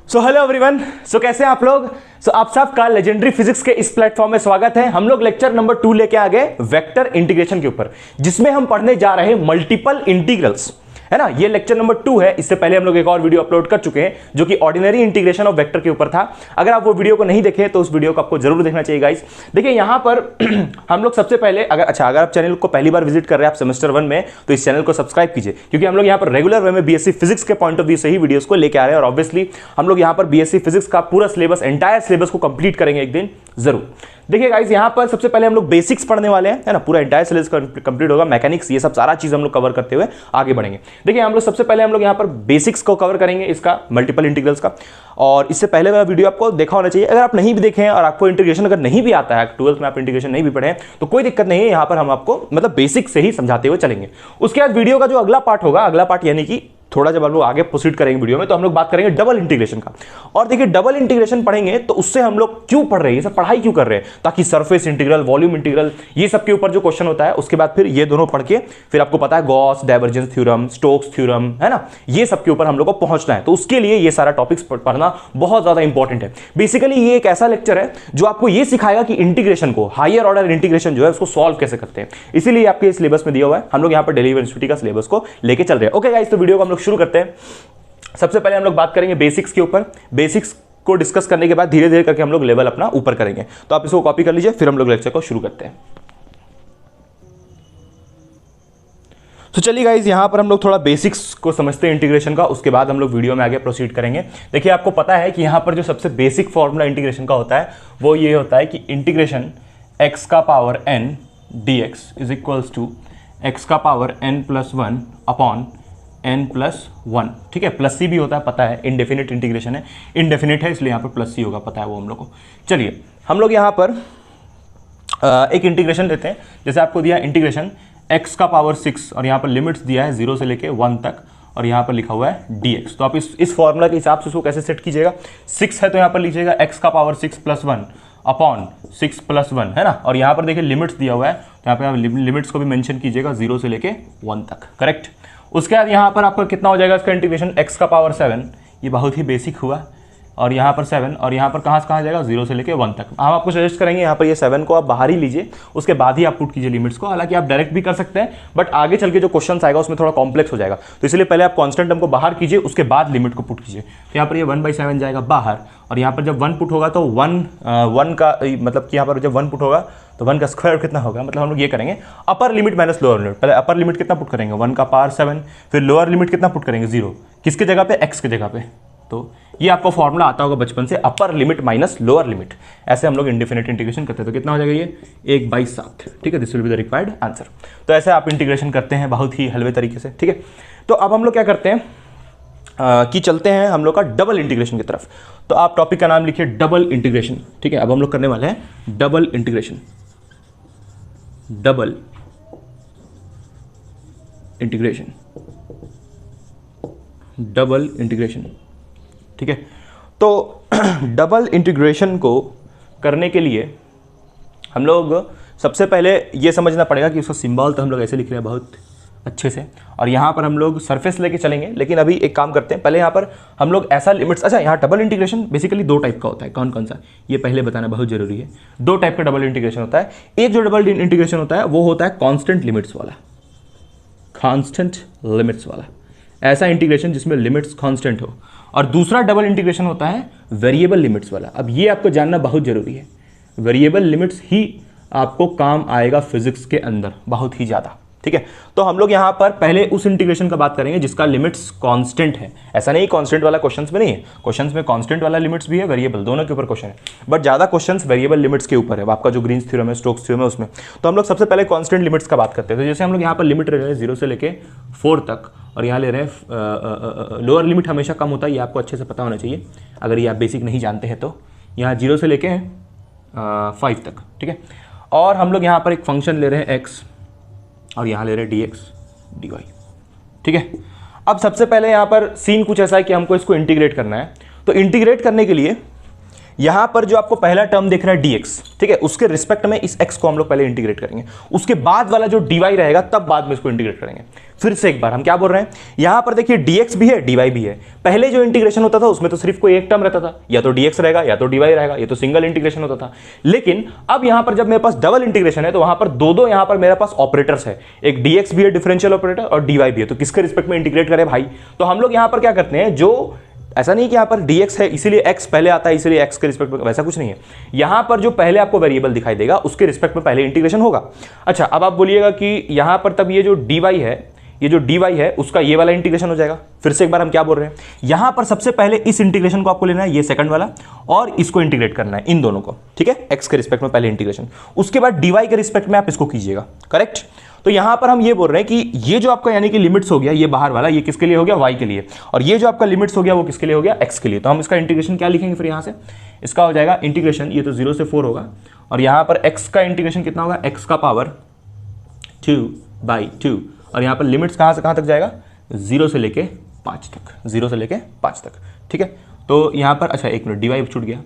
So hello everyone. सो कैसे हैं आप लोग। आप सबका लेजेंडरी फिजिक्स के इस प्लेटफॉर्म में स्वागत है। हम लोग लेक्चर नंबर 2 लेके आ गए वेक्टर इंटीग्रेशन के ऊपर, जिसमें हम पढ़ने जा रहे हैं मल्टीपल इंटीग्रल्स, है ना। ये लेक्चर नंबर 2 है। इससे पहले हम लोग एक और वीडियो अपलोड कर चुके हैं जो कि ऑर्डिनरी इंटीग्रेशन ऑफ वेक्टर के ऊपर था। अगर आप वो वीडियो को नहीं देखे तो उस वीडियो को आपको जरूर देखना चाहिए गाइस। देखिए यहां पर हम लोग सबसे पहले अगर आप चैनल को पहली बार विजिट कर रहे हैं, आप सेमेस्टर 1 में, तो इस चैनल को सब्सक्राइब कीजिए, क्योंकि हम लोग यहाँ पर रेगुलर वे में बीएससी फिजिक्स के पॉइंट ऑफ व्यू से ही वीडियोस को लेके आ रहे हैं। और ऑब्वियसली हम लोग यहाँ पर बीएससी फिजिक्स का पूरा सिलेबस, एंटायर सिलेबस को कंप्लीट करेंगे एक दिन जरूर। देखिए गाइस, यहाँ पर सबसे पहले हम लोग बेसिक्स पढ़ने वाले हैं, है ना। पूरा एंटायर सिलेबस कंप्लीट होगा, मैकेनिक्स, ये सब सारा चीज हम लोग कवर करते हुए आगे बढ़ेंगे। देखिए हम लोग सबसे पहले हम लोग यहाँ पर बेसिक्स को कवर करेंगे, इसका मल्टीपल इंटीग्रल्स का। और इससे पहले वाला वीडियो आपको देखा होना चाहिए। अगर आप नहीं भी देखें और आपको इंटीग्रेशन अगर नहीं भी आता है, 12th में आप इंटीग्रेशन नहीं भी पढ़े तो कोई दिक्कत नहीं है। यहाँ पर हम आपको मतलब बेसिक से ही समझाते हुए चलेंगे। उसके बाद वीडियो का जो अगला पार्ट होगा, अगला पार्ट यानी कि थोड़ा जब हम लोग आगे प्रोसीड करेंगे वीडियो में, तो हम लोग बात करेंगे डबल इंटीग्रेशन का। और देखिए डबल इंटीग्रेशन पढ़ेंगे तो उससे हम लोग क्यों पढ़ रहे हैं, ये सब पढ़ाई क्यों कर रहे हैं, ताकि सरफेस इंटीग्रल, वॉल्यूम इंटीग्रल, ये सब के ऊपर जो क्वेश्चन होता है, उसके बाद फिर ये दोनों पढ़ के फिर आपको पता है Gauss divergence theorem, Stokes theorem, है ना, ये सब के ऊपर हम लोग को पहुंचना है। तो उसके लिए ये सारा टॉपिक्स पढ़ना बहुत ज्यादा इंपॉर्टेंट है। बेसिकली ये एक ऐसा लेक्चर है जो आपको ये सिखाएगा कि इंटीग्रेशन को, हायर ऑर्डर इंटीग्रेशन जो है उसको सॉल्व कैसे करते हैं। इसीलिए आपके सिलेबस में दिया हुआ है। हम लोग यहाँ पर दिल्ली यूनिवर्सिटी का सिलेबस को लेके चल रहे हैं। ओके गाइस, तो वीडियो को हम लोग शुरू करते हैं। सबसे पहले हम लोग बात करेंगे बेसिक्स के ऊपर। बेसिक्स को डिस्कस करने के बाद धीरे धीरे करके हम लोग लेवल अपना ऊपर करेंगे। तो आप इसको कॉपी कर लीजिए, फिर हम लोग लेक्चर को शुरू करते हैं। तो चलिए गाइस, यहां पर हम लोग थोड़ा बेसिक्स को समझते हैं इंटीग्रेशन का, उसके बाद हम लोग वीडियो में आगे प्रोसीड करेंगे। देखिए आपको पता है कि यहां पर जो सबसे बेसिक फॉर्मूला इंटीग्रेशन का होता है वो ये होता है कि इंटीग्रेशन x का power n dx is equals to x का पावर n+1 अपॉन n+1। ठीक है, प्लस सी भी होता है, पता है। इनडेफिनिट इंटीग्रेशन है, इनडेफिनिट है, इसलिए यहाँ पर प्लस सी होगा, पता है वो हम लोग को। चलिए हम लोग यहाँ पर एक इंटीग्रेशन लेते हैं। जैसे आपको दिया इंटीग्रेशन x का पावर 6 और यहाँ पर लिमिट्स दिया है 0 से लेके 1 तक, और यहाँ पर लिखा हुआ है dx। तो आप इस फॉर्मूला के हिसाब से उसको कैसे सेट कीजिएगा। 6 है तो यहाँ पर लीजिएगा x का पावर 6+1 अपॉन 6+1, है ना। और यहाँ पर देखिए लिमिट्स दिया हुआ है, तो यहाँ पे आप लिमिट्स को भी मेंशन कीजिएगा 0 से लेके 1 तक, करेक्ट। उसके बाद यहाँ पर आपका कितना हो जाएगा इसका इंटीग्रेशन, x का पावर 7, ये बहुत ही बेसिक हुआ, और यहाँ पर 7, और यहाँ पर कहाँ से कहाँ जाएगा 0 से लेके 1 तक। हम आपको सजेस्ट करेंगे यहाँ पर ये 7 को आप बाहर ही लीजिए, उसके बाद ही आप पुट कीजिए लिमिट्स को। हालांकि आप डायरेक्ट भी कर सकते हैं, बट आगे चल के जो क्वेश्चन आएगा उसमें थोड़ा कॉम्प्लेक्स हो जाएगा, तो इसलिए पहले आप कॉन्स्टेंट टर्म को बाहर कीजिए, उसके बाद लिमिट को पुट कीजिए। तो यहाँ पर ये 1/7 जाएगा बाहर, और यहाँ पर जब 1 पुट होगा तो 1 का मतलब कि यहाँ पर जब 1 पुट होगा तो 1 का स्क्वायर कितना होगा, मतलब हम लोग ये करेंगे upper limit minus lower limit. पहले अपर लिमिट कितना पुट करेंगे, 1 का पावर 7, फिर लोअर लिमिट कितना पुट करेंगे 0, किसके जगह पे, x के जगह पे। तो ये आपको फॉर्मूला आता होगा बचपन से, upper limit minus lower limit. ऐसे हम लोग इंडेफिनिट इंटीग्रेशन करते हैं। तो कितना हो जाएगा ये 1/7। ठीक है, this will be the required answer. तो ऐसे आप इंटीग्रेशन करते हैं बहुत ही हलवे तरीके से। ठीक है, तो अब हम लोग क्या करते हैं कि चलते हैं हम लोग का डबल इंटीग्रेशन की तरफ। तो आप टॉपिक का नाम लिखिए डबल इंटीग्रेशन। ठीक है, अब हम लोग करने वाले हैं double integration. Double integration, double integration. ठीक है, तो डबल इंटीग्रेशन को करने के लिए हम लोग सबसे पहले ये समझना पड़ेगा कि उसका सिंबल तो हम लोग ऐसे लिख रहे हैं बहुत अच्छे से, और यहाँ पर हम लोग सरफेस लेके चलेंगे। लेकिन अभी एक काम करते हैं, पहले यहाँ पर हम लोग ऐसा लिमिट्स, अच्छा यहाँ डबल इंटीग्रेशन बेसिकली 2 टाइप का होता है। कौन कौन सा, ये पहले बताना बहुत जरूरी है। 2 टाइप का डबल इंटीग्रेशन होता है। एक जो डबल इंटीग्रेशन होता है वो होता है कांस्टेंट लिमिट्स वाला, कांस्टेंट लिमिट्स वाला, ऐसा इंटीग्रेशन जिसमें लिमिट्स कांस्टेंट हो। और दूसरा डबल इंटीग्रेशन होता है वेरिएबल लिमिट्स वाला। अब ये आपको जानना बहुत जरूरी है, वेरिएबल लिमिट्स ही आपको काम आएगा फिजिक्स के अंदर बहुत ही ज़्यादा। ठीक है, तो हम लोग यहाँ पर पहले उस इंटीग्रेशन का बात करेंगे जिसका लिमिट्स कांस्टेंट है। ऐसा नहीं कांस्टेंट वाला क्वेश्चंस में नहीं है, क्वेश्चंस में कांस्टेंट वाला लिमिट्स भी है, वेरिएबल, दोनों के ऊपर क्वेश्चन है, बट ज़्यादा क्वेश्चंस वेरिएबल लिमिट्स के ऊपर है। आपका जो ग्रीन्स थ्योरम है, स्टोक्स थ्योरम है, उसमें तो हम लोग सबसे पहले कांस्टेंट लिमिट्स का बात करते हैं। तो जैसे हम लोग यहाँ पर लिमिट ले रहे हैं 0 से लेके 4 तक, और यहाँ ले रहे हैं लोअर लिमिट हमेशा कम होता है, ये आपको अच्छे से पता होना चाहिए अगर ये आप बेसिक नहीं जानते हैं। तो यहाँ 0 से लेके 5 तक। ठीक है, और हम लोग यहाँ पर एक फंक्शन ले रहे हैं x, और यहाँ ले रहे हैं dx dy। ठीक है, अब सबसे पहले यहाँ पर सीन कुछ ऐसा है कि हमको इसको इंटीग्रेट करना है। तो इंटीग्रेट करने के लिए यहां पर जो आपको पहला टर्म दिख रहा है dx, ठीक है, उसके रिस्पेक्ट में इस x को हम लोग पहले इंटीग्रेट करेंगे, उसके बाद वाला जो dy रहेगा तब बाद में इसको इंटीग्रेट करेंगे। फिर से एक बार हम क्या बोल रहे हैं, यहां पर देखिए dx भी है dy भी है। पहले जो इंटीग्रेशन होता था उसमें तो सिर्फ कोई एक टर्म रहता था, या तो dx रहेगा या तो dy रहेगा, ये तो सिंगल इंटीग्रेशन होता था। लेकिन अब यहां पर जब मेरे पास डबल इंटीग्रेशन है तो वहां पर दो यहां पर मेरे पास ऑपरेटर्स है, एक dx भी है डिफरेंशियल ऑपरेटर और dy भी है, तो किसके रिस्पेक्ट में इंटीग्रेट करें भाई? तो हम लोग यहां पर क्या करते हैं, जो ऐसा नहीं कि यहां पर dx है इसीलिए x पहले आता है इसीलिए x के रिस्पेक्ट में, वैसा कुछ नहीं है। यहां पर जो पहले आपको वेरिएबल दिखाई देगा उसके रिस्पेक्ट में पहले इंटीग्रेशन होगा। अच्छा, अब आप बोलिएगा कि यहां पर तब ये जो dy है, ये जो dy है उसका ये वाला इंटीग्रेशन हो जाएगा। फिर से एक बार हम क्या बोल रहे हैं, यहां पर सबसे पहले इस इंटीग्रेशन को आपको लेना है, ये सेकंड वाला, और इसको इंटीग्रेट करना है, इन दोनों को, ठीक है, x के रिस्पेक्ट में पहले इंटीग्रेशन, उसके बाद dy के रिस्पेक्ट में आप इसको कीजिएगा, करेक्ट। तो यहां पर हम ये बोल रहे हैं कि ये जो आपका यानी कि लिमिट्स हो गया, ये बाहर वाला, ये किसके लिए हो गया, y के लिए, और ये जो आपका लिमिट्स हो गया वो किसके लिए हो गया, x के लिए। तो हम इसका इंटीग्रेशन क्या लिखेंगे फिर यहां से, इसका हो जाएगा इंटीग्रेशन, ये तो 0 से 4 होगा, और यहां पर x का इंटीग्रेशन कितना होगा, x का पावर 2/2, और यहां पर लिमिट्स कहां से कहां तक जाएगा, 0 से लेके 5 तक, 0 से लेके 5 तक, ठीक है। तो यहां पर अच्छा एक मिनट, dy छूट गया,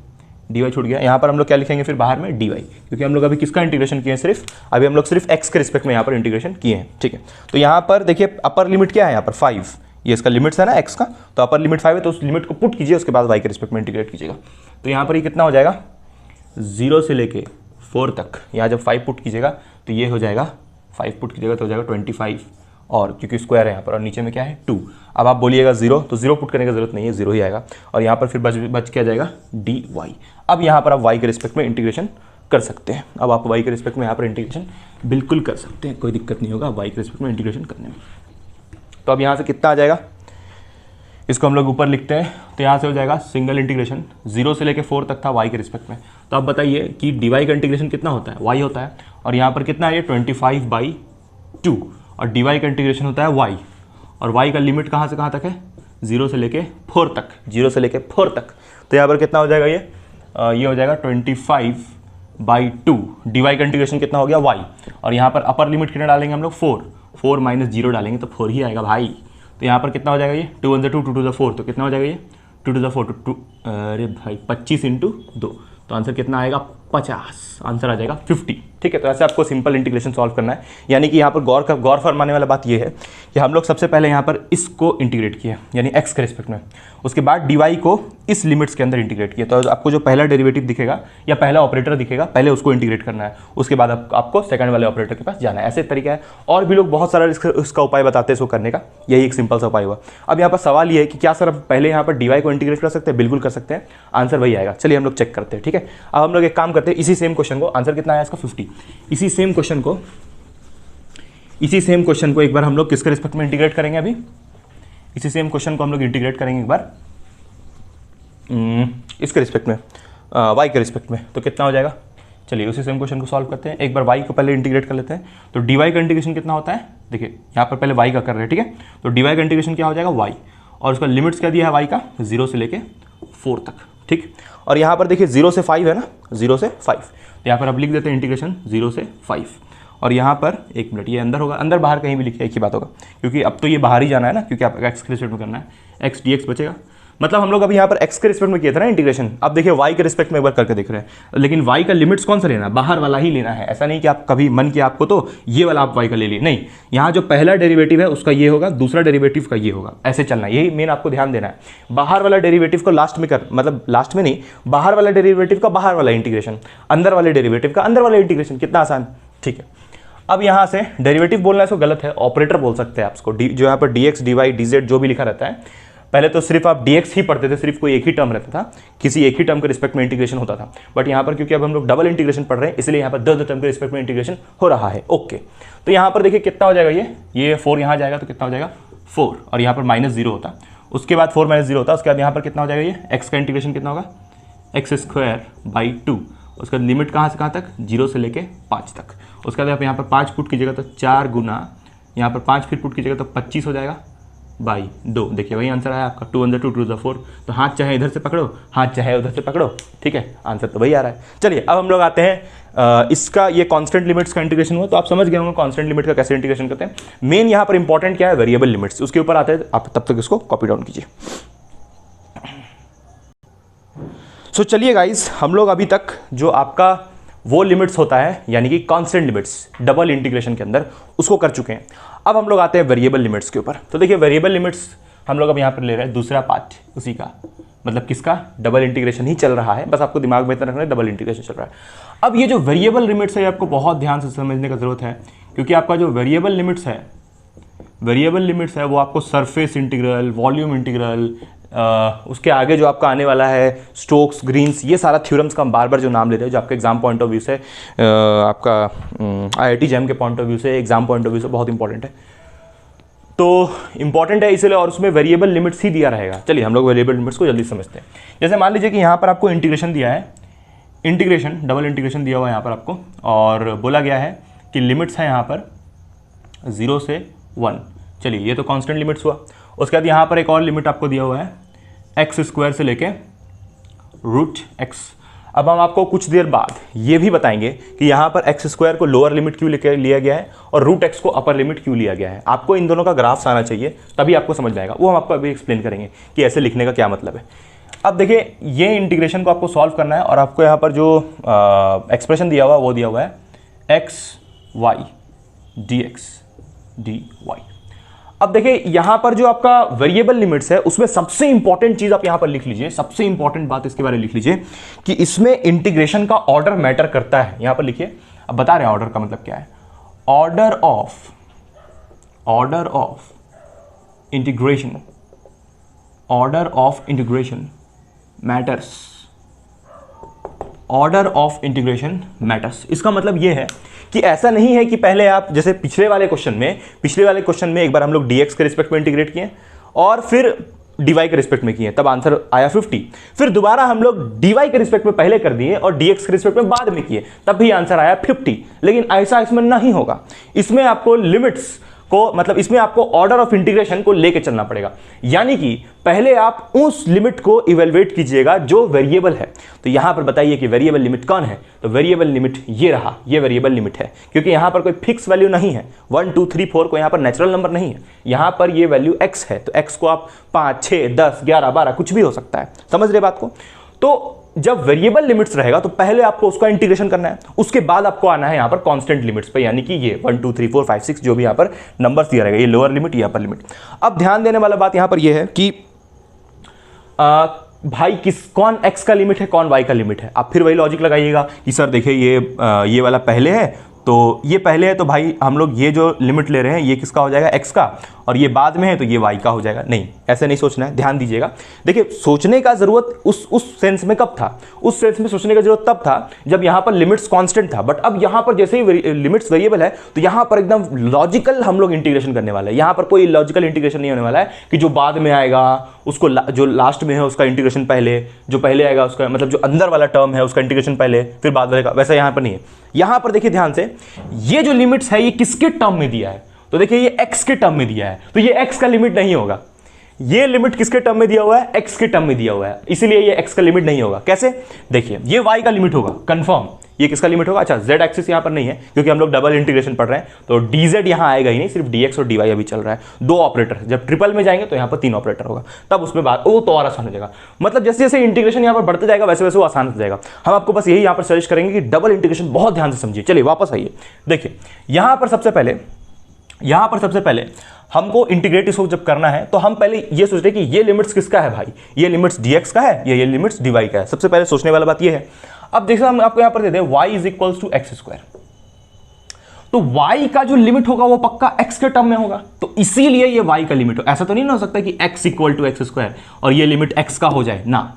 dy छूट गया, यहाँ पर हम लोग क्या लिखेंगे फिर बाहर में dy, क्योंकि हम लोग अभी किसका इंटीग्रेशन किए हैं, सिर्फ अभी हम लोग सिर्फ x के रिस्पेक्ट में यहाँ पर इंटीग्रेशन किए हैं, ठीक है। तो यहाँ पर देखिए अपर लिमिट क्या है, यहाँ पर 5, ये इसका लिमिट्स है ना x का, तो अपर लिमिट 5 है, तो उस लिमिट को पुट कीजिए, उसके बाद y के रिस्पेक्ट में इंटीग्रेट कीजिएगा। तो यहाँ पर ये कितना हो जाएगा, 0 से लेके 4 तक, यहाँ जब 5 पुट कीजिएगा तो ये हो जाएगा, 5 पुट कीजिएगा तो हो जाएगा 25, और क्योंकि स्क्वायर है यहाँ पर, और नीचे में क्या है 2। अब आप बोलिएगा 0, तो 0 पुट करने की जरूरत नहीं है, 0 ही आएगा, और यहाँ पर फिर बच क्या जाएगा, dy। अब यहाँ पर आप y के रिस्पेक्ट में इंटीग्रेशन कर सकते हैं, अब आप y के रिस्पेक्ट में यहाँ पर इंटीग्रेशन बिल्कुल कर सकते हैं, कोई दिक्कत नहीं होगा y के रिस्पेक्ट में इंटीग्रेशन करने में। तो अब यहाँ से कितना आ जाएगा, इसको हम लोग ऊपर लिखते हैं, तो यहाँ से हो जाएगा सिंगल इंटीग्रेशन 0 से लेकर 4 तक था y के रिस्पेक्ट में। तो आप बताइए कि dy का इंटीग्रेशन कितना होता है, y होता है, और यहाँ पर कितना है ये 25/2, और dy का इंटीग्रेशन होता है y, और y का लिमिट कहाँ से कहाँ तक है, 0 से लेके 4 तक, 0 से लेके 4 तक। तो यहाँ पर कितना हो जाएगा, ये हो जाएगा 25/2, dy का इंटीग्रेशन कितना हो गया y, और यहाँ पर अपर लिमिट कितना डालेंगे हम लोग, 4 माइनस 0 डालेंगे तो 4 ही आएगा भाई। तो यहाँ पर कितना हो जाएगा, ये 2 1 2 2 2 4, तो कितना हो जाएगा ये 2 to the 4 2, अरे भाई 25 × 2, तो आंसर कितना आएगा, 50, आंसर आ जाएगा 50, ठीक है। तो ऐसे आपको सिंपल इंटीग्रेशन सॉल्व करना है, यानी कि यहाँ पर गौर फरमाने वाला बात ये है कि हम लोग सबसे पहले यहाँ पर इसको इंटीग्रेट किया, यानी x के रिस्पेक्ट में, उसके बाद dy को इस लिमिट्स के अंदर इंटीग्रेट किया। तो आपको जो पहला डेरिवेटिव दिखेगा या पहला ऑपरेटर दिखेगा, पहले उसको इंटीग्रेट करना है, उसके बाद आपको सेकंड वाले ऑपरेटर के पास जाना है, ऐसे तरीका है। और भी लोग बहुत सारा इसका उपाय बताते हैं इसको करने का, यही एक सिंपल सा उपाय हुआ। अब यहाँ पर सवाल ये है कि क्या सर अब पहले यहाँ पर dy को इंटीग्रेट कर सकते हैं, बिल्कुल कर सकते हैं, आंसर वही आएगा। चलिए हम लोग चेक करते हैं, ठीक है। अब हम लोग एक काम करते हैं, इसी सेम क्वेश्चन को, आंसर कितना आया इसका 50, इसी सेम क्वेश्चन को एक बार हम लोग किसके रिस्पेक्ट में इंटीग्रेट करेंगे, अभी इसी सेम क्वेश्चन को हम लोग इंटीग्रेट करेंगे एक बार इसके रिस्पेक्ट में, y के रिस्पेक्ट में। तो कितना हो जाएगा, चलिए उसी सेम क्वेश्चन को सॉल्व करते हैं। एक बार y को पहले इंटीग्रेट कर लेते हैं। तो dy का इंटीग्रेशन कितना होता है, देखिए यहाँ पर पहले y का कर रहे हैं, ठीक है। तो dy का इंटीग्रेशन क्या हो जाएगा, y, और उसका लिमिट्स क्या दिया है y का, 0 से लेके 4 तक, ठीक। और यहाँ पर देखिए 0 से 5 है ना, 0 से 5, तो यहाँ पर अब लिख देते हैं इंटीग्रेशन 0 से 5, और यहाँ पर एक मिनट, ये अंदर होगा, अंदर बाहर कहीं भी लिखिए एक ही बात होगा, क्योंकि अब तो ये बाहर ही जाना है ना, क्योंकि आपका x के रिस्पेक्ट में करना है, x dx बचेगा। मतलब हम लोग अभी यहाँ पर x के रिस्पेक्ट में किया था ना इंटीग्रेशन, अब देखिए y के रिस्पेक्ट में एक बार करके देख रहे हैं, लेकिन y का लिमिट्स कौन सा लेना है, बाहर वाला ही लेना है। ऐसा नहीं कि आप कभी मन किया आपको तो ये वाला आप y का ले लिए, नहीं, यहाँ जो पहला डेरिवेटिव है उसका ये होगा, दूसरा डेरिवेटिव का ये होगा, ऐसे चलना है, यही मेन आपको ध्यान देना है। बाहर वाला डेरिवेटिव को लास्ट में कर, मतलब लास्ट में नहीं, बाहर वाला डेरिवेटिव का बाहर वाला इंटीग्रेशन, अंदर वाले डेरिवेटिव का अंदर वाला इंटीग्रेशन, कितना आसान, ठीक है। अब यहाँ से डेरिवेटिव बोलना इसको गलत है, ऑपरेटर बोल सकते हैं आप इसको, जो यहाँ पर dx dy dz जो भी लिखा रहता है, पहले तो सिर्फ आप dx ही पढ़ते थे, सिर्फ कोई एक ही टर्म रहता था, किसी एक ही टर्म के रिस्पेक्ट में इंटीग्रेशन होता था। बट यहाँ पर क्योंकि अब हम लोग डबल इंटीग्रेशन पढ़ रहे हैं, इसलिए यहाँ पर दो टर्म के रिस्पेक्ट में इंटीग्रेशन हो रहा है, ओके। तो यहाँ पर देखिए कितना हो जाएगा, ये 4 यहाँ जाएगा तो कितना हो जाएगा 4, और यहाँ पर -0 होता, उसके बाद 4 - 0 होता, उसके बाद यहाँ पर कितना हो जाएगा, ये x का इंटीग्रेशन कितना होगा, x²/2, उसका लिमिट कहाँ से कहाँ तक, 0 से लेके 5 तक। उसके बाद आप यहाँ पर 5 पुट कीजिएगा तो 4 गुना यहाँ पर 5 फिर पुट कीजिएगा तो 25 हो जाएगा बाई 2। देखिए वही आंसर आया आपका, 2 × 2 = 4। तो हाथ चाहे इधर से पकड़ो, हाथ चाहे उधर से पकड़ो, ठीक है, आंसर तो वही आ रहा है। चलिए अब हम लोग आते हैं इसका, ये कांस्टेंट लिमिट्स का इंटीग्रेशन हुआ, तो आप समझ गए होंगे कांस्टेंट लिमिट का कैसे इंटीग्रेशन करते हैं। मेन यहाँ पर इंपॉर्टेंट क्या है, वेरिएबल लिमिट्स, उसके ऊपर आते हैं, आप तब तक इसको कॉपी डाउन कीजिए। सो चलिए गाइस, हम लोग अभी तक जो आपका वो लिमिट्स होता है यानी कि कांस्टेंट लिमिट्स डबल इंटीग्रेशन के अंदर, उसको कर चुके हैं। अब हम लोग आते हैं वेरिएबल लिमिट्स के ऊपर। तो देखिए वेरिएबल लिमिट्स हम लोग अब यहाँ पर ले रहे हैं दूसरा पार्ट उसी का, मतलब किसका, डबल इंटीग्रेशन ही चल रहा है, बस आपको दिमाग में इतना रखना है डबल इंटीग्रेशन चल रहा है। अब ये जो वेरिएबल लिमिट्स है आपको बहुत ध्यान से समझने का जरूरत है, क्योंकि आपका जो वेरिएबल लिमिट्स है वो आपको सरफेस इंटीग्रल, वॉल्यूम इंटीग्रल, उसके आगे जो आपका आने वाला है स्टोक्स, ग्रीन्स, ये सारा थ्योरम्स का हम बार बार जो नाम ले रहे हैं, जो आपके एग्जाम पॉइंट ऑफ व्यू से, आपका IIT JAM के पॉइंट ऑफ व्यू से, एग्जाम पॉइंट ऑफ व्यू से बहुत इंपॉर्टेंट है। तो इंपॉर्टेंट है इसलिए, और उसमें वेरिएबल लिमिट्स ही दिया रहेगा। चलिए हम लोग वेरिएबल लिमिट्स को जल्दी समझते हैं। जैसे मान लीजिए कि यहाँ पर आपको इंटीग्रेशन दिया है, इंटीग्रेशन डबल इंटीग्रेशन दिया हुआ है यहाँ पर आपको, और बोला गया है कि लिमिट्स है यहाँ पर 0 से 1। चलिए ये तो कांस्टेंट लिमिट्स हुआ। उसके बाद यहाँ पर एक और लिमिट आपको दिया हुआ है x² से लेके √x। अब हम आपको कुछ देर बाद ये भी बताएंगे कि यहाँ पर x² को लोअर लिमिट क्यों लिया गया है और √x को अपर लिमिट क्यों लिया गया है। आपको इन दोनों का ग्राफ्स आना चाहिए, तभी आपको समझ में आएगा। वो हम आपको अभी एक्सप्लेन करेंगे कि ऐसे लिखने का क्या मतलब है। अब देखिए ये इंटीग्रेशन को आपको सॉल्व करना है, और आपको यहाँ पर जो एक्सप्रेशन दिया हुआ है वो दिया हुआ है xy dx dy। अब देखिए यहाँ पर जो आपका वेरिएबल लिमिट्स है उसमें सबसे इंपॉर्टेंट चीज आप यहाँ पर लिख लीजिए, सबसे इंपॉर्टेंट बात इसके बारे में लिख लीजिए कि इसमें इंटीग्रेशन का ऑर्डर मैटर करता है। यहाँ पर लिखिए, अब बता रहे हैं ऑर्डर का मतलब क्या है। Order of integration matters. Order of integration matters, इसका मतलब यह है कि ऐसा नहीं है कि पहले आप, जैसे पिछले वाले क्वेश्चन में एक बार हम लोग dx के रिस्पेक्ट में इंटीग्रेट किए और फिर dy के रिस्पेक्ट में किए, तब आंसर आया 50। फिर दोबारा हम लोग dy के रिस्पेक्ट में पहले कर दिए और dx के रिस्पेक्ट में बाद में किए, तब भी आंसर आया 50। लेकिन ऐसा इसमें नहीं होगा। इसमें आपको लिमिट्स को, मतलब इसमें आपको ऑर्डर ऑफ इंटीग्रेशन को लेके चलना पड़ेगा, यानी कि पहले आप उस लिमिट को इवेलुएट कीजिएगा जो वेरिएबल है। तो यहां पर बताइए कि वेरिएबल लिमिट कौन है, तो वेरिएबल लिमिट ये रहा, ये वेरिएबल लिमिट है, क्योंकि यहां पर कोई फिक्स वैल्यू नहीं है, 1 2 3 4 को यहां पर नेचुरल नंबर नहीं है, यहां पर ये वैल्यू x है। तो x को आप 5 6 10 11 12 कुछ भी हो सकता है, समझ रहे बात को। तो जब वेरिएबल लिमिट्स रहेगा तो पहले आपको उसका इंटीग्रेशन करना है, उसके बाद आपको आना है यहां पर कांस्टेंट लिमिट्स पे, यानी कि ये 1 2 3 4 5 6 जो भी यहां पर नंबर्स दिया रहेगा, ये लोअर लिमिट, ये अपर लिमिट। अब ध्यान देने वाला बात यहां पर ये है कि भाई कौन x का लिमिट है, कौन y का लिमिट है। आप फिर वही लॉजिक लगाइएगा कि सर देखिए ये वाला पहले है, तो ये पहले है, तो भाई हम लोग ये जो लिमिट ले रहे हैं ये किसका हो जाएगा, x का, और ये बाद में है तो ये y का हो जाएगा। नहीं, ऐसे नहीं सोचना है, ध्यान दीजिएगा। देखिए सोचने का जरूरत उस सेंस में कब था, उस सेंस में सोचने का जरूरत तब था जब यहाँ पर लिमिट्स कांस्टेंट था। बट अब यहाँ पर जैसे ही लिमिट्स वेरिएबल है तो यहाँ पर एकदम लॉजिकल हम लोग इंटीग्रेशन करने वाले हैं। यहाँ पर कोई लॉजिकल इंटीग्रेशन नहीं होने वाला है कि जो बाद में आएगा उसको जो लास्ट में है उसका इंटीग्रेशन पहले, जो पहले आएगा उसका, मतलब जो अंदर वाला टर्म है उसका इंटीग्रेशन पहले फिर बाद वाले का, वैसा यहाँ पर नहीं है। यहाँ पर देखिए ध्यान से, ये जो लिमिट्स है ये किसके टर्म में दिया है, तो देखिए ये x के टर्म में दिया है, तो ये x का लिमिट नहीं होगा। ये लिमिट किसके टर्म में दिया हुआ है, x के टर्म में दिया हुआ है, इसीलिए ये x का लिमिट नहीं होगा। कैसे, देखिए ये y का लिमिट होगा कंफर्म। ये किसका लिमिट होगा, अच्छा z एक्सिस यहां पर नहीं है क्योंकि हम लोग डबल इंटीग्रेशन पढ़ रहे हैं, तो dz यहां आएगा ही नहीं, सिर्फ dx और dy अभी चल रहा है। 2 ऑपरेटर, जब ट्रिपल में जाएंगे तो यहां पर 3 ऑपरेटर होगा, तब उसमें बात वो तो और आसान हो जाएगा। मतलब जैसे जैसे इंटीग्रेशन यहां पर बढ़ते जाएगा वैसे वैसे वो आसान हो जाएगा। हम आपको बस यही यहां पर सजेस्ट करेंगे कि डबल इंटीग्रेशन बहुत ध्यान से समझिए। चलिए वापस आइए, देखिए यहां पर सबसे पहले हमको इंटीग्रेट इसको जब करना है तो हम पहले ये सोच रहे कि ये लिमिट्स किसका है भाई, ये लिमिट्स dx का है या ये लिमिट्स dy का है। सबसे पहले सोचने वाला बात ये है। अब देखिए हम आपको यहां पर दे दें y = x², तो y का जो लिमिट होगा वो पक्का x के टर्म में होगा, तो इसीलिए ये y का लिमिट हो। ऐसा तो नहीं ना हो सकता कि x = x² और ये लिमिट x का हो जाए ना।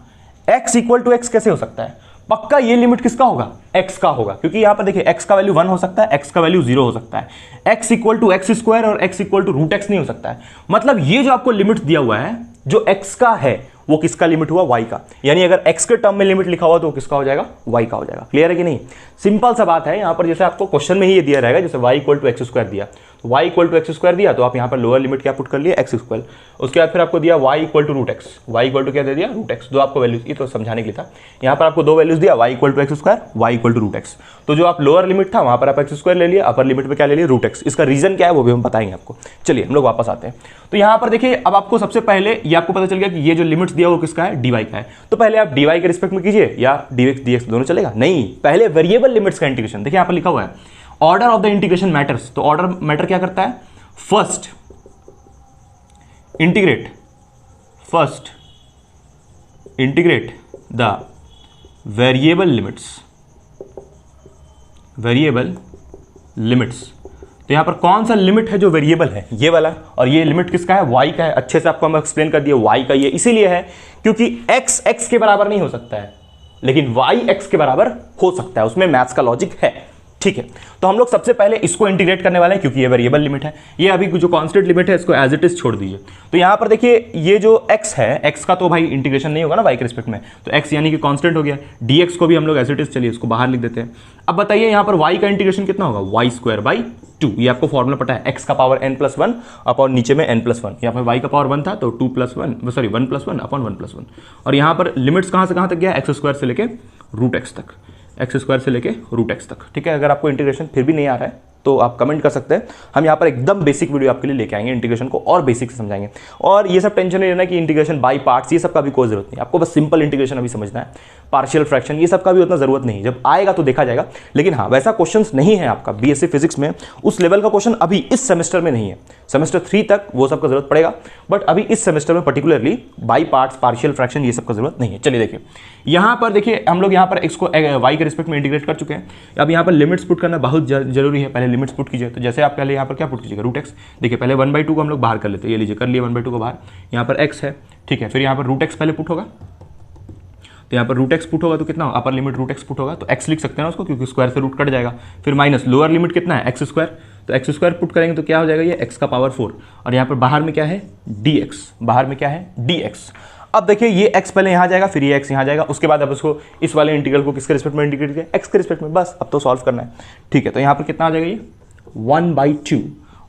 x = x कैसे हो सकता है, पक्का ये लिमिट किसका होगा, x का होगा, क्योंकि यहां पर देखिए x का वैल्यू 1 हो सकता है, x का वैल्यू 0 हो सकता है, x = x² और x = √x नहीं हो सकता है। मतलब ये जो आपको लिमिट दिया हुआ है जो x का है वो किसका लिमिट हुआ, y का, यानी अगर x के टर्म में लिमिट लिखा हुआ तो वो किसका हो जाएगा, y का हो जाएगा। क्लियर है कि नहीं, सिंपल सा बात है। यहां पर जैसे आपको क्वेश्चन में ही ये दिया रहेगा, जैसे y = x² दिया, y equal to x square दिया तो आप यहाँ पर लोअर लिमिट क्या पुट कर लिए एक्स स्क्वायर। उसके बाद फिर आपको दिया y equal to root x, y equal to क्या दे दिया रूट एक्स, दो आपको वैल्यूज, ये तो समझाने के लिए था। यहाँ पर आपको दो वैल्यूज दिया y equal to x square, y equal to root x. तो जो आप लोअर लिमिट था वहाँ पर आप एक्स स्क्वायर ले लिया, अपर लिमिट में क्या ले लिया रूट एक्स। इसका रीजन क्या है वो भी हम बताएंगे आपको। चलिए हम लोग वापस आते हैं। तो यहाँ पर देखिए अब आपको सबसे पहले ये आपको पता चल गया कि ये जो लिमिट्स दिया वो किसका है, dy का है। तो पहले आप dy के रिस्पेक्ट में कीजिए या dx dx दोनों चलेगा, नहीं पहले वेरिएबल लिमिट्स का इंटीग्रेशन। देखिए यहाँ पर लिखा हुआ है order of the integration matters. तो ऑर्डर मैटर क्या करता है, first integrate the variable limits. तो यहां पर कौन सा लिमिट है जो वेरिएबल है, ये वाला, और ये लिमिट किसका है, y का है। अच्छे से आपको हम एक्सप्लेन कर दिया y का ये इसीलिए है क्योंकि x x के बराबर नहीं हो सकता है लेकिन y x के बराबर हो सकता है, उसमें मैथ्स का लॉजिक है। ठीक है, तो हम लोग सबसे पहले इसको इंटीग्रेट करने वाले हैं क्योंकि ये वेरिएबल लिमिट है। ये अभी जो कांस्टेंट लिमिट है इसको एज इट इज छोड़ दीजिए। तो यहां पर देखिए ये जो x है, x का तो भाई इंटीग्रेशन नहीं होगा ना y के रिस्पेक्ट में, तो x यानी कि कांस्टेंट हो गया। dx को भी हम लोग एज इट इज, चलिए इसको बाहर लिख देते हैं। अब बताइए यहां पर y का इंटीग्रेशन कितना होगा, y स्क्वायर बाई 2। ये आपको फॉर्मूला पता है, x का पावर n+1 अपॉन नीचे में n+1। यहाँ पर y का पावर 1 था तो 1+1 अपॉन 1+1। और यहाँ पर लिमिट्स कहाँ से कहाँ तक गया, x स्क्वायर से लेके रूट एक्स तक, एक्स स्क्वायर से लेके रूट एक्स तक। ठीक है, अगर आपको इंटीग्रेशन फिर भी नहीं आ रहा है तो आप कमेंट कर सकते हैं, हम यहाँ पर एकदम बेसिक वीडियो आपके लिए लेके आएंगे, इंटीग्रेशन को और बेसिक से समझाएंगे। और ये सब टेंशन नहीं लेना कि इंटीग्रेशन बाय पार्ट्स, ये सब का भी कोई जरूरत नहीं, आपको बस सिंपल इंटीग्रेशन अभी समझना है। पार्शियल फ्रैक्शन ये सब का भी उतना जरूरत नहीं, जब आएगा तो देखा जाएगा। लेकिन हाँ, वैसा क्वेश्चन नहीं है आपका बीएससी फिजिक्स में, उस लेवल का क्वेश्चन अभी इस सेमेस्टर में नहीं है। सेमेस्टर 3 तक वो सब का जरूरत पड़ेगा, बट अभी इस सेमेस्टर में particularly by parts, partial fraction ये सब का जरूरत नहीं है। चलिए देखिए यहाँ पर, देखिए हम लोग यहाँ पर x को y के रिस्पेक्ट में इंटीग्रेट कर चुके हैं। अब यहाँ पर लिमिट्स पुट करना बहुत जरूरी है, पहले लिमिट्स पुट कीजिए। तो जैसे आप पहले यहाँ पर क्या पुट कीजिएगा, रूट एक्स। देखिए पहले 1/2 को हम लोग बाहर कर लेते हैं, ये लीजिए कर लिए 1/2 को बाहर। यहाँ पर x है, ठीक है, फिर यहाँ पर रूट एक्स पहले पुट होगा। तो यहाँ पर रूट एक्स पुट होगा तो कितना, upper limit root x put होगा तो x लिख सकते हैं ना उसको, क्योंकि स्क्वायर से रूट कट जाएगा। फिर माइनस लोअर लिमिट कितना है, एक्स स्क्वायर। तो एक्स स्क्वायर पुट करेंगे तो क्या हो जाएगा, ये x का पावर 4। और यहाँ पर बाहर में क्या है, dx, बाहर में क्या है dx। अब देखिए ये x पहले यहाँ जाएगा, फिर ये x यहाँ जाएगा। उसके बाद अब इसको, इस वाले इंटीग्रल को किसके रिस्पेक्ट में इंटीग्रेट किया, x के रिस्पेक्ट में। बस अब तो सॉल्व करना है। ठीक है, तो यहाँ पर कितना आ जाएगा, ये 1/2।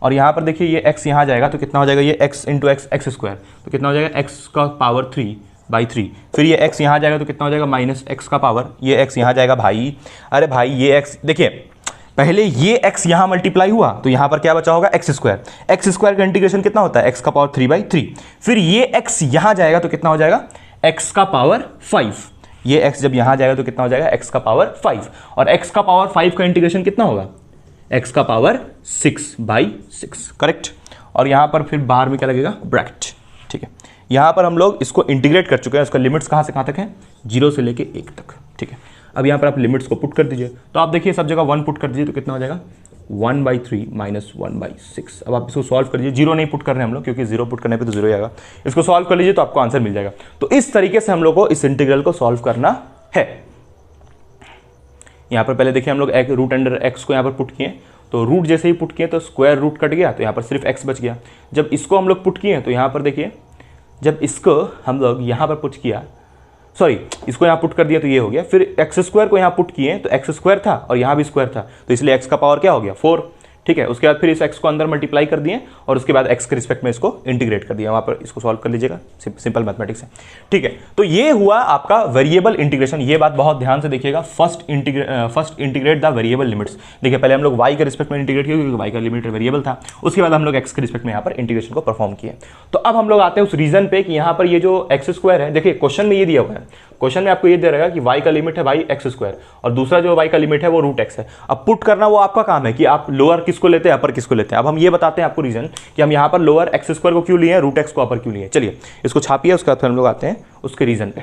और यहाँ पर देखिए ये x यहाँ जाएगा तो कितना हो जाएगा, ये x into x, x square. तो कितना हो जाएगा, x का पावर 3/3। फिर ये x यहाँ जाएगा तो कितना हो जाएगा, माइनस x का पावर, ये x यहाँ जाएगा भाई। अरे भाई ये x, देखिए पहले ये x यहाँ मल्टीप्लाई हुआ तो यहाँ पर क्या बचा होगा, एक्स स्क्वायर। एक्स स्क्वायर का इंटीग्रेशन कितना होता है, x का पावर 3/3। फिर ये x यहाँ जाएगा तो कितना हो जाएगा, x का पावर 5। ये x जब यहाँ जाएगा तो कितना हो जाएगा, x का पावर 5। और x का पावर 5 का इंटीग्रेशन कितना होगा, x का पावर 6/6, करेक्ट। और यहाँ पर फिर बाहर में क्या लगेगा, ब्रैकेट। ठीक है, यहाँ पर हम लोग इसको इंटीग्रेट कर चुके हैं। उसका लिमिट्स कहाँ से कहाँ तक है, 0 से लेके 1 तक। ठीक है, अब यहाँ पर आप लिमिट्स को पुट कर दीजिए। तो आप देखिए सब जगह 1 पुट कर दीजिए तो कितना हो जाएगा, 1/3 माइनस 1/6। अब आप इसको सॉल्व कर लीजिए, 0 नहीं पुट कर रहे हैं हम लोग क्योंकि 0 पुट करने पे तो 0 आएगा। इसको सॉल्व कर लीजिए तो आपको आंसर मिल जाएगा। तो इस तरीके से हम लोग को इस इंटीग्रल को सॉल्व करना है। यहाँ पर पहले देखिए हम लोग रूट अंडर एक्स को यहाँ पर पुट किए, तो रूट जैसे ही पुट किए तो स्क्वायर रूट कट गया, तो यहाँ पर सिर्फ एक्स बच गया। जब इसको हम लोग पुट किए तो यहाँ पर देखिए, जब इसको हम लोग यहाँ पर पुट किया, सॉरी इसको यहाँ पुट कर दिया तो ये हो गया। फिर एक्स स्क्वायर को यहाँ पुट किए तो एक्स स्क्वायर था और यहाँ भी स्क्वायर था, तो इसलिए एक्स का पावर क्या हो गया, 4। ठीक है, उसके बाद फिर इस एक्स को अंदर मल्टीप्लाई कर दिए और उसके बाद एक्स के रिस्पेक्ट में इसको इंटीग्रेट कर दिया। वहाँ पर इसको सॉल्व कर लीजिएगा, सिंपल मैथमेटिक्स है। ठीक है, तो ये हुआ आपका वेरिएबल इंटीग्रेशन। ये बात बहुत ध्यान से देखिएगा, first integrate the variable limits. देखिए पहले हम लोग y के रिस्पेक्ट में इंटीग्रेट किया क्योंकि y का लिमिट वेरिएबल था। उसके बाद हम लोग x के रिस्पेक्ट में यहाँ पर इंटीग्रेशन को परफॉर्म किए। तो अब हम लोग आते हैं उस रीजन पे कि यहाँ पर ये जो एक्स स्क्वायर है, देखिए क्वेश्चन में ये दिया हुआ है, क्वेश्चन में आपको ये दे रहेगा कि y का लिमिट है भाई एक्स स्क्वायर और दूसरा जो y का लिमिट है वो रूट एक्स है। अब पुट करना वो आपका काम है कि आप लोअर किसको लेते हैं, अपर किसको लेते हैं। अब हम ये बताते हैं आपको रीजन कि हम यहाँ पर लोअर एक्स स्क्वायर को क्यों लिए हैं, रूट एक्स को अपर क्यों लिए। चलिए इसको छापिए, उसके बाद फिर हम लोग आते हैं उसके रीजन पे।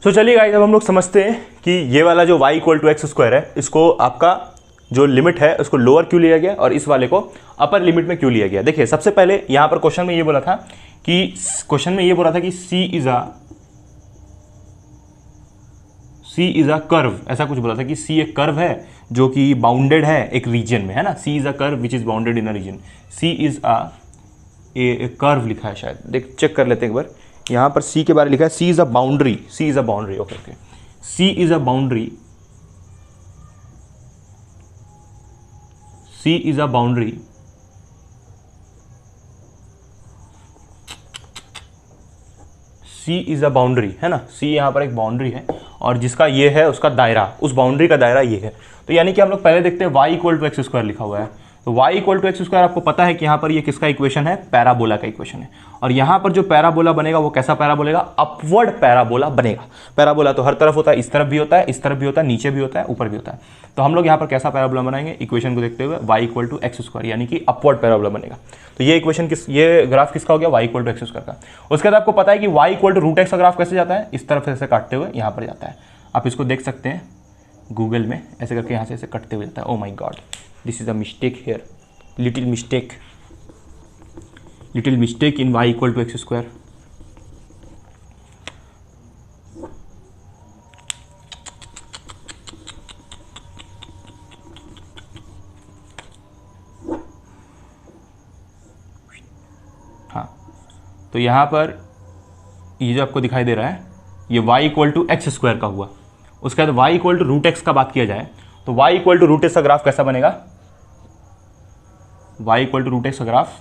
तो चलिए गाइस, अब हम लोग समझते हैं कि ये वाला जो y equal to x square है, इसको आपका जो लिमिट है उसको लोअर क्यों लिया गया और इस वाले को अपर लिमिट में क्यों लिया गया। देखिए सबसे पहले यहाँ पर क्वेश्चन में ये बोला था कि C इज अ कर्व, ऐसा कुछ बोला था कि C एक कर्व है जो कि बाउंडेड है एक रीजन में, है ना। C is a curve which is bounded in a region. C is a curve लिखा है शायद, देख चेक कर लेते हैं एक बार। यहाँ पर C के बारे में लिखा है C is a boundary, C is a boundary, okay C is a boundary C is a boundary C is a boundary है ना, सी यहाँ पर एक बाउंड्री है और जिसका ये है उसका दायरा, उस बाउंड्री का दायरा ये है। तो यानी कि हम लोग पहले देखते हैं y equal to x square लिखा हुआ है, तो y equal to x square आपको पता है कि यहाँ पर ये किसका इक्वेशन है, पैराबोला का इक्वेशन है। और यहाँ पर जो पैराबोला बनेगा वो कैसा पैराबोलेगा, अपवर्ड पैराबोला बनेगा। पैराबोला तो हर तरफ होता है, इस तरफ भी होता है, इस तरफ भी होता है, नीचे भी होता है, ऊपर भी होता है। तो हम लोग यहाँ पर कैसा पैराबोला बनाएंगे, इक्वेशन को देखते हुए y equal to x square यानी कि अपवर्ड पैराबोला बनेगा। तो ये इक्वेशन ये ग्राफ किसका हो गया, y equal to x square का। उसके बाद आपको पता है कि y equal to root x का ग्राफ कैसे जाता है, इस तरफ से काटते हुए यहाँ पर जाता है। आप इसको देख सकते हैं गूगल में, ऐसे करके यहाँ से ऐसे कटते हुए जाता है। Oh my God, this is a mistake here, little mistake in y equal to x square. हाँ, तो यहाँ पर ये जो आपको दिखाई दे रहा है ये y equal to x square का हुआ। उसके बाद y equal to root x का बात किया जाए तो y equal to root x का ग्राफ कैसा बनेगा, y equal to root x का ग्राफ,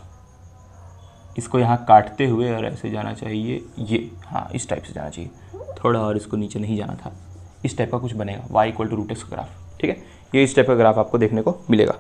इसको यहाँ काटते हुए और ऐसे जाना चाहिए, ये हाँ इस टाइप से जाना चाहिए, थोड़ा और इसको नीचे नहीं जाना था, इस टाइप का कुछ बनेगा y equal to root x का ग्राफ। ठीक है, ये इस टाइप का ग्राफ आपको देखने को मिलेगा।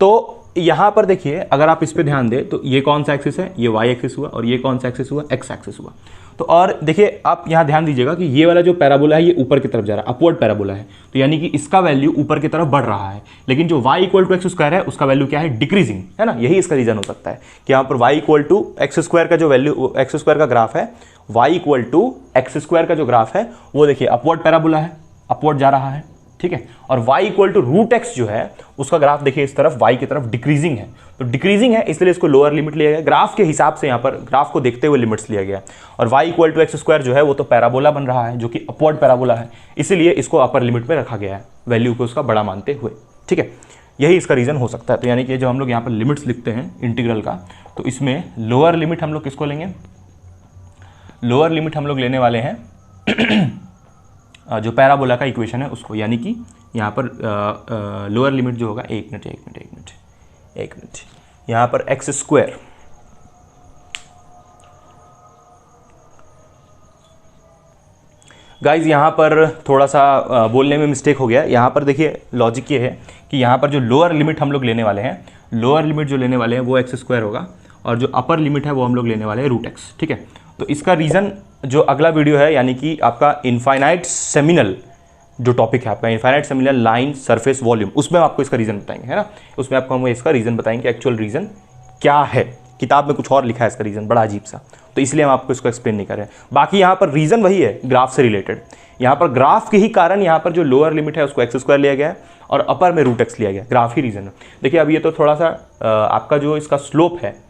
तो यहाँ पर देखिए अगर आप इस पे ध्यान दें तो ये कौन सा एक्सिस है, ये y एक्सिस हुआ, और ये कौन सा एक्सिस हुआ, x एक्सिस हुआ। तो और देखिए आप यहाँ ध्यान दीजिएगा कि ये वाला जो पैराबोला है ये ऊपर की तरफ जा रहा है, अपवर्ड पैराबोला है, तो यानी कि इसका वैल्यू ऊपर की तरफ बढ़ रहा है। लेकिन जो y equal to x square है उसका वैल्यू क्या है, डिक्रीजिंग है ना। यही इसका रीजन हो सकता है कि यहाँ पर y equal to x square का जो वैल्यू, एक्स स्क्वायर का ग्राफ है, y equal to x square का जो ग्राफ है वो देखिए अपवर्ड पैराबोला है, अपवर्ड जा रहा है। ठीक है, और y equal to root x जो है उसका ग्राफ देखिए इस तरफ y की तरफ डिक्रीजिंग है, तो डिक्रीजिंग है इसलिए इसको लोअर लिमिट लिया गया, ग्राफ के हिसाब से यहाँ पर ग्राफ को देखते हुए लिमिट्स लिया गया। और y equal to x square जो है वो तो पैराबोला बन रहा है जो कि अपवर्ड पैराबोला है, इसीलिए इसको अपर लिमिट में रखा गया है, वैल्यू को उसका बड़ा मानते हुए। ठीक है, यही इसका रीजन हो सकता है। तो यानी कि जब हम लोग यहाँ पर लिमिट्स लिखते हैं इंटीग्रल का, तो इसमें लोअर लिमिट हम लोग किसको लेंगे, लोअर लिमिट हम लोग लेने वाले हैं जो पैराबोला का इक्वेशन है उसको, यानी कि यहाँ पर लोअर लिमिट जो होगा, एक मिनट, यहाँ पर एक्स स्क्वायर, गाइज यहाँ पर थोड़ा सा बोलने में मिस्टेक हो गया। यहाँ पर देखिए लॉजिक ये है कि यहाँ पर जो लोअर लिमिट हम लोग लेने वाले हैं, लोअर लिमिट जो लेने वाले हैं वो एक्स स्क्वायर होगा, और जो अपर लिमिट है वो हम लोग लेने वाले हैं रूट एक्स। ठीक है, तो इसका रीज़न जो अगला वीडियो है यानी कि आपका इनफाइनाइट सेमिनल जो टॉपिक है आपका, infinite seminal line surface volume, उसमें हम आपको इसका रीज़न बताएंगे, है ना। उसमें आपको हम इसका रीज़न बताएंगे, एक्चुअल रीज़न क्या है। किताब में कुछ और लिखा है इसका रीज़न, बड़ा अजीब सा, तो इसलिए हम आपको इसको एक्सप्लेन नहीं कर रहे हैं। बाकी यहाँ पर रीज़न वही है, ग्राफ से रिलेटेड। यहाँ पर ग्राफ के ही कारण यहाँ पर जो लोअर लिमिट है उसको एक्स स्क्वायर लिया गया है और अपर में रूट एक्स लिया गया, ग्राफ ही रीज़न है। देखिए अब ये तो थोड़ा सा आपका जो इसका स्लोप है,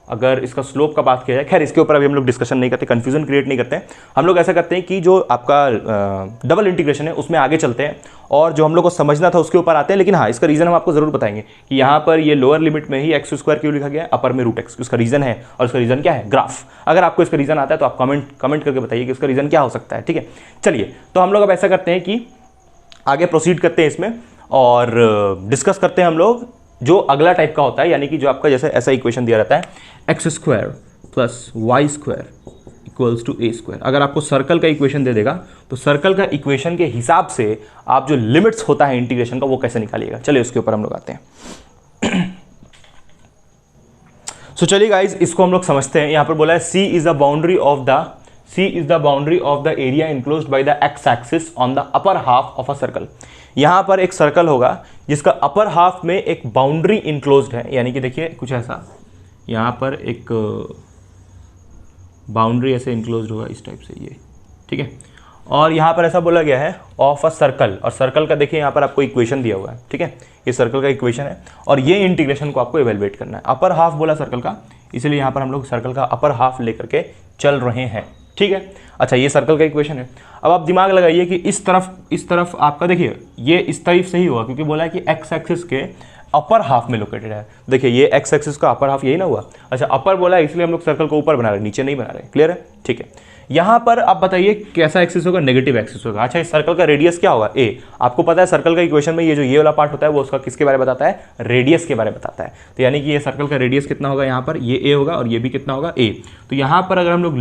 अगर इसका स्लोप का बात किया जाए, खैर इसके ऊपर अभी हम लोग डिस्कशन नहीं करते, कंफ्यूजन क्रिएट नहीं करते हैं। हम लोग ऐसा करते हैं कि जो आपका डबल इंटीग्रेशन है उसमें आगे चलते हैं और जो हम लोग को समझना था उसके ऊपर आते हैं। लेकिन हाँ, इसका रीज़न हम आपको ज़रूर बताएंगे कि यहाँ पर ये लोअर लिमिट में ही एक्स स्क्वायर क्यों लिखा गया है, अपर में रूट एक्स, उसका रीज़न है। और उसका रीज़न क्या है, ग्राफ। अगर आपको इसका रीज़न आता है तो आप कमेंट करके बताइए कि उसका रीज़न क्या हो सकता है। ठीक है, चलिए तो हम लोग अब ऐसा करते हैं कि आगे प्रोसीड करते हैं इसमें और डिस्कस करते हैं हम लोग जो अगला टाइप का होता है, यानी कि जो आपका जैसे ऐसा इक्वेशन दिया रहता है, x square plus y square equals to a square. अगर आपको सर्कल का इक्वेशन दे देगा तो सर्कल का इक्वेशन के हिसाब से आप जो लिमिट्स होता है इंटीग्रेशन का वो कैसे निकालिएगा, चलिए उसके ऊपर हम लोग आते हैं। सो चलिए गाइज, इसको हम लोग समझते हैं। यहां पर बोला है C is the boundary of the area enclosed by the x axis on the upper half of a circle. यहां पर एक सर्कल होगा जिसका अपर हाफ में एक बाउंड्री इनक्लोज्ड है, यानी कि देखिए कुछ ऐसा, यहां पर एक बाउंड्री ऐसे इनक्लोज्ड होगा इस टाइप से ये, ठीक है। और यहाँ पर ऐसा बोला गया है ऑफ अ सर्कल, और सर्कल का देखिए यहाँ पर आपको इक्वेशन दिया हुआ है, ठीक है। ये सर्कल का इक्वेशन है और ये इंटीग्रेशन को आपको इवेलुएट करना है। अपर हाफ बोला सर्कल का, इसलिए यहाँ पर हम लोग सर्कल का अपर हाफ लेकर के चल रहे हैं, ठीक है। अच्छा, ये सर्कल का इक्वेशन है। अब आप दिमाग लगाइए कि इस तरफ आपका देखिए ये इस तरफ से ही होगा, क्योंकि बोला है कि एक्स एक्सिस के अपर हाफ में लोकेटेड है। देखिए ये एक्स एक्सिस का अपर हाफ यही ना हुआ। अच्छा, अपर बोला है इसलिए हम लोग सर्कल को ऊपर बना रहे हैं, नीचे नहीं बना रहे। क्लियर है, ठीक है। यहाँ पर आप बताइए कैसा एक्सिस होगा, नेगेटिव एक्सिस होगा। अच्छा, इस सर्कल का रेडियस क्या होगा, ए। आपको पता है सर्कल का इक्वेशन में ये जो ये वाला पार्ट होता है वो उसका किसके बारे में बताता है, रेडियस के बारे में बताता है। तो यानी कि ये सर्कल का रेडियस कितना होगा, यहाँ पर ये ए होगा और ये भी कितना होगा, ए। तो यहाँ पर अगर हम लोग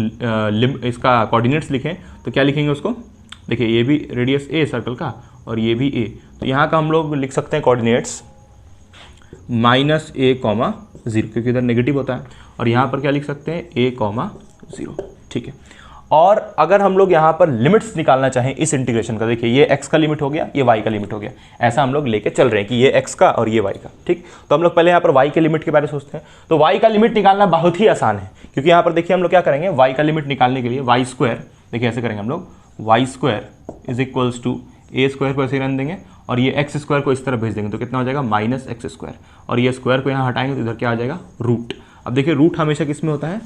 इसका कोऑर्डिनेट्स लिखें तो क्या लिखेंगे उसको, देखिए ये भी रेडियस ए सर्कल का और ये भी ए। तो यहाँ का हम लोग लिख सकते हैं कोऑर्डिनेट्स -a,0, क्योंकि इधर नेगेटिव होता है। और यहाँ पर क्या लिख सकते हैं, a,0, ठीक है। और अगर हम लोग यहाँ पर लिमिट्स निकालना चाहें इस इंटीग्रेशन का, देखिए ये x का लिमिट हो गया, ये y का लिमिट हो गया, ऐसा हम लोग लेके चल रहे हैं कि ये x का और ये y का, ठीक। तो हम लोग पहले यहाँ पर y के लिमिट के बारे में सोचते हैं। तो y का लिमिट निकालना बहुत ही आसान है, क्योंकि यहाँ पर देखिए हम लोग क्या करेंगे, y का लिमिट निकालने के लिए y², देखिए ऐसे करेंगे हम लोग, y² = a² को ऐसे रन देंगे और ये x² को इस तरफ भेज देंगे तो कितना हो जाएगा, -x²। और ये स्क्वायर को यहाँ हटाएंगे तो इधर क्या आ जाएगा, रूट। अब देखिए रूट हमेशा किस में होता है,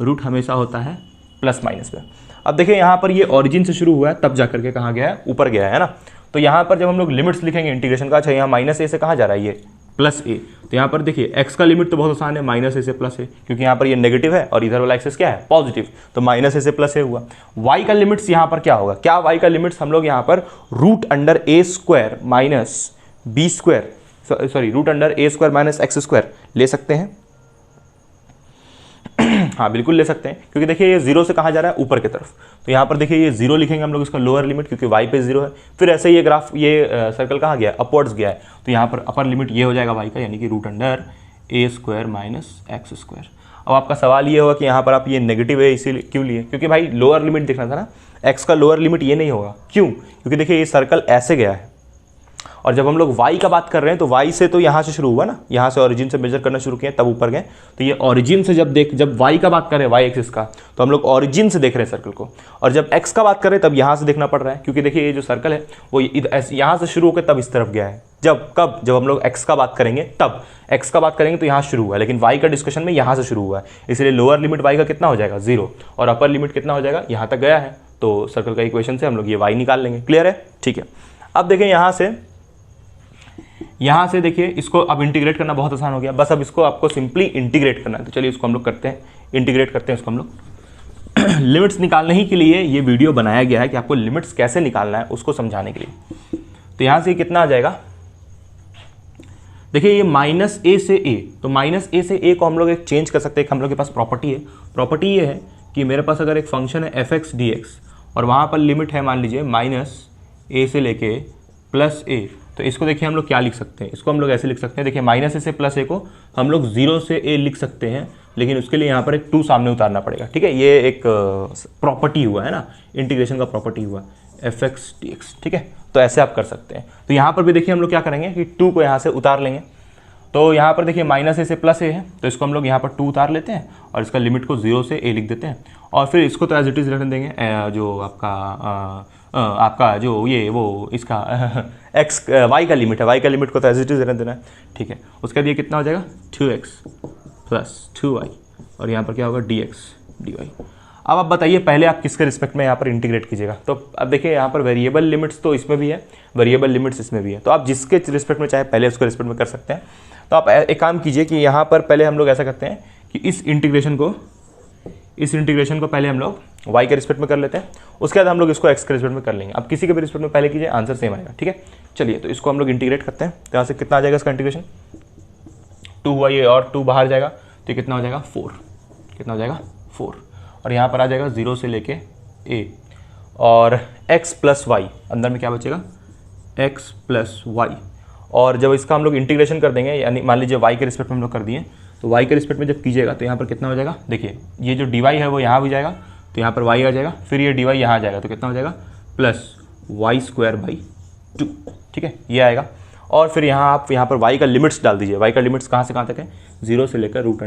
रूट हमेशा होता है प्लस माइनस में। अब देखिए यहाँ पर ये ओरिजिन से शुरू हुआ है तब जाकर के कहाँ गया है, ऊपर गया है ना। तो यहाँ पर जब हम लोग लिमिट्स लिखेंगे इंटीग्रेशन का, अच्छा यहाँ -a से कहाँ जा रहा है, ये +a। तो यहाँ पर देखिए x का लिमिट तो बहुत आसान है, -a से +a, क्योंकि यहाँ पर ये नेगेटिव है और इधर वाला एक्सिस क्या है, पॉजिटिव, तो -a से +a हुआ। y का लिमिट्स यहाँ पर क्या होगा, क्या y का लिमिट्स हम लोग यहाँ पर √a² minus b², sorry √a² - x² ले सकते हैं। हाँ बिल्कुल ले सकते हैं, क्योंकि देखिए ये 0 से कहाँ जा रहा है, ऊपर की तरफ। तो यहाँ पर देखिए ये 0 लिखेंगे हम लोग इसका लोअर लिमिट, क्योंकि y पे 0 है। फिर ऐसे ये ग्राफ, ये सर्कल कहाँ गया है, अपवर्ड्स गया है। तो यहाँ पर अपर लिमिट ये हो जाएगा y का, यानी कि √a² - x²। अब आपका सवाल ये होगा कि यहाँ पर आप ये नेगेटिव है इसीलिए क्यों लिए, क्योंकि भाई लोअर लिमिट देखना था ना, x का लोअर लिमिट ये नहीं होगा, क्यों, क्योंकि देखिए ये सर्कल ऐसे गया है और जब हम लोग y का बात कर रहे हैं तो y से तो यहाँ से शुरू हुआ ना, यहाँ से ओरिजिन से मेजर करना शुरू किए तब ऊपर गए। तो ये ओरिजिन से जब y का बात कर रहे हैं, y एक्सिस का, तो हम लोग ओरिजिन से देख रहे हैं सर्कल को। और जब x का बात कर रहे हैं तब यहाँ से देखना पड़ रहा है, क्योंकि देखिए ये जो सर्कल है वो यहाँ से शुरू होकर तब इस तरफ गया है। जब हम लोग x का बात करेंगे तब, x का बात करेंगे तो यहाँ शुरू हुआ है, लेकिन y का डिस्कशन में यहाँ से शुरू हुआ है, इसलिए लोअर लिमिट y का कितना हो जाएगा, 0, और अपर लिमिट कितना हो जाएगा, यहाँ तक गया है। तो सर्कल का इक्वेशन से हम लोग ये y निकाल लेंगे। क्लियर है, ठीक है। अब देखिए यहाँ से देखिए इसको अब इंटीग्रेट करना बहुत आसान हो गया, बस अब इसको आपको सिंपली इंटीग्रेट करना है। तो चलिए इसको हम लोग करते हैं, इंटीग्रेट करते हैं इसको हम लोग। लिमिट्स निकालने ही के लिए ये वीडियो बनाया गया है कि आपको लिमिट्स कैसे निकालना है उसको समझाने के लिए। तो यहाँ से कितना आ जाएगा, देखिए ये -a से a, तो -a से a को हम लोग एक चेंज कर सकते हैं। हम लोग के पास प्रॉपर्टी है, प्रॉपर्टी ये है कि मेरे पास अगर एक फंक्शन है f(x) dx और वहाँ पर लिमिट है मान लीजिए -a से लेके +a, तो इसको देखिए हम लोग क्या लिख सकते हैं, इसको हम लोग ऐसे लिख सकते हैं। देखिए -a से +a को हम लोग 0 से a लिख सकते हैं, लेकिन उसके लिए यहाँ पर एक 2 सामने उतारना पड़ेगा, ठीक है। ये एक प्रॉपर्टी हुआ है ना, इंटीग्रेशन का प्रॉपर्टी हुआ f(x) dx, ठीक है। तो ऐसे आप कर सकते हैं। तो यहाँ पर भी देखिए हम लोग क्या करेंगे कि 2 को यहाँ से उतार लेंगे। तो यहाँ पर देखिए -a से +a है, तो इसको हम लोग यहाँ पर 2 उतार लेते हैं और इसका लिमिट को 0 से a लिख देते हैं। और फिर इसको तो एज इट इज़ रहने देंगे, जो आपका जो ये वो इसका y का लिमिट है, y का लिमिट को तो एज इट इज़ रहने देना है, ठीक है। उसके बाद ये कितना हो जाएगा, 2x + 2y, और यहाँ पर क्या होगा, dx dy। अब आप बताइए पहले आप किसके रिस्पेक्ट में यहाँ पर इंटीग्रेट कीजिएगा। तो अब देखिए यहाँ पर वेरिएबल लिमिट्स तो इसमें भी है, वेरिएबल लिमिट्स इसमें भी है, तो आप जिसके रिस्पेक्ट में चाहे पहले उसके रिस्पेक्ट में कर सकते हैं। तो आप एक काम कीजिए कि यहाँ पर पहले हम लोग ऐसा करते हैं कि इस इंटीग्रेशन को पहले हम लोग y के रिस्पेक्ट में कर लेते हैं, उसके बाद हम लोग इसको x के रिस्पेक्ट में कर लेंगे। अब किसी के भी रिस्पेक्ट में पहले कीजिए, आंसर सेम आएगा, ठीक है। चलिए तो इसको हम लोग इंटीग्रेट करते हैं। तो यहाँ से कितना आ जाएगा इसका इंटीग्रेशन, 2 हुआ ये और 2 बाहर जाएगा तो कितना हो जाएगा, 4, कितना हो जाएगा, 4। और यहाँ पर आ जाएगा 0 से लेके a, और x + y, अंदर में क्या बचेगा, x + y। और जब इसका हम लोग इंटीग्रेशन कर देंगे, यानी मान लीजिए y के रिस्पेक्ट में हम लोग कर दिए, तो y के रिस्पेक्ट में जब कीजिएगा तो यहाँ पर कितना हो जाएगा, देखिए ये जो dy है वो यहाँ भी जाएगा, तो यहाँ पर y आ जाएगा, फिर ये dy यहाँ जाएगा तो कितना हो जाएगा, +y²/2, ठीक है, ये आएगा। और फिर यहाँ आप यहाँ पर y का लिमिट्स डाल दीजिए। y का लिमिट्स कहाँ से कहाँ तक है, 0 से लेकर √a² -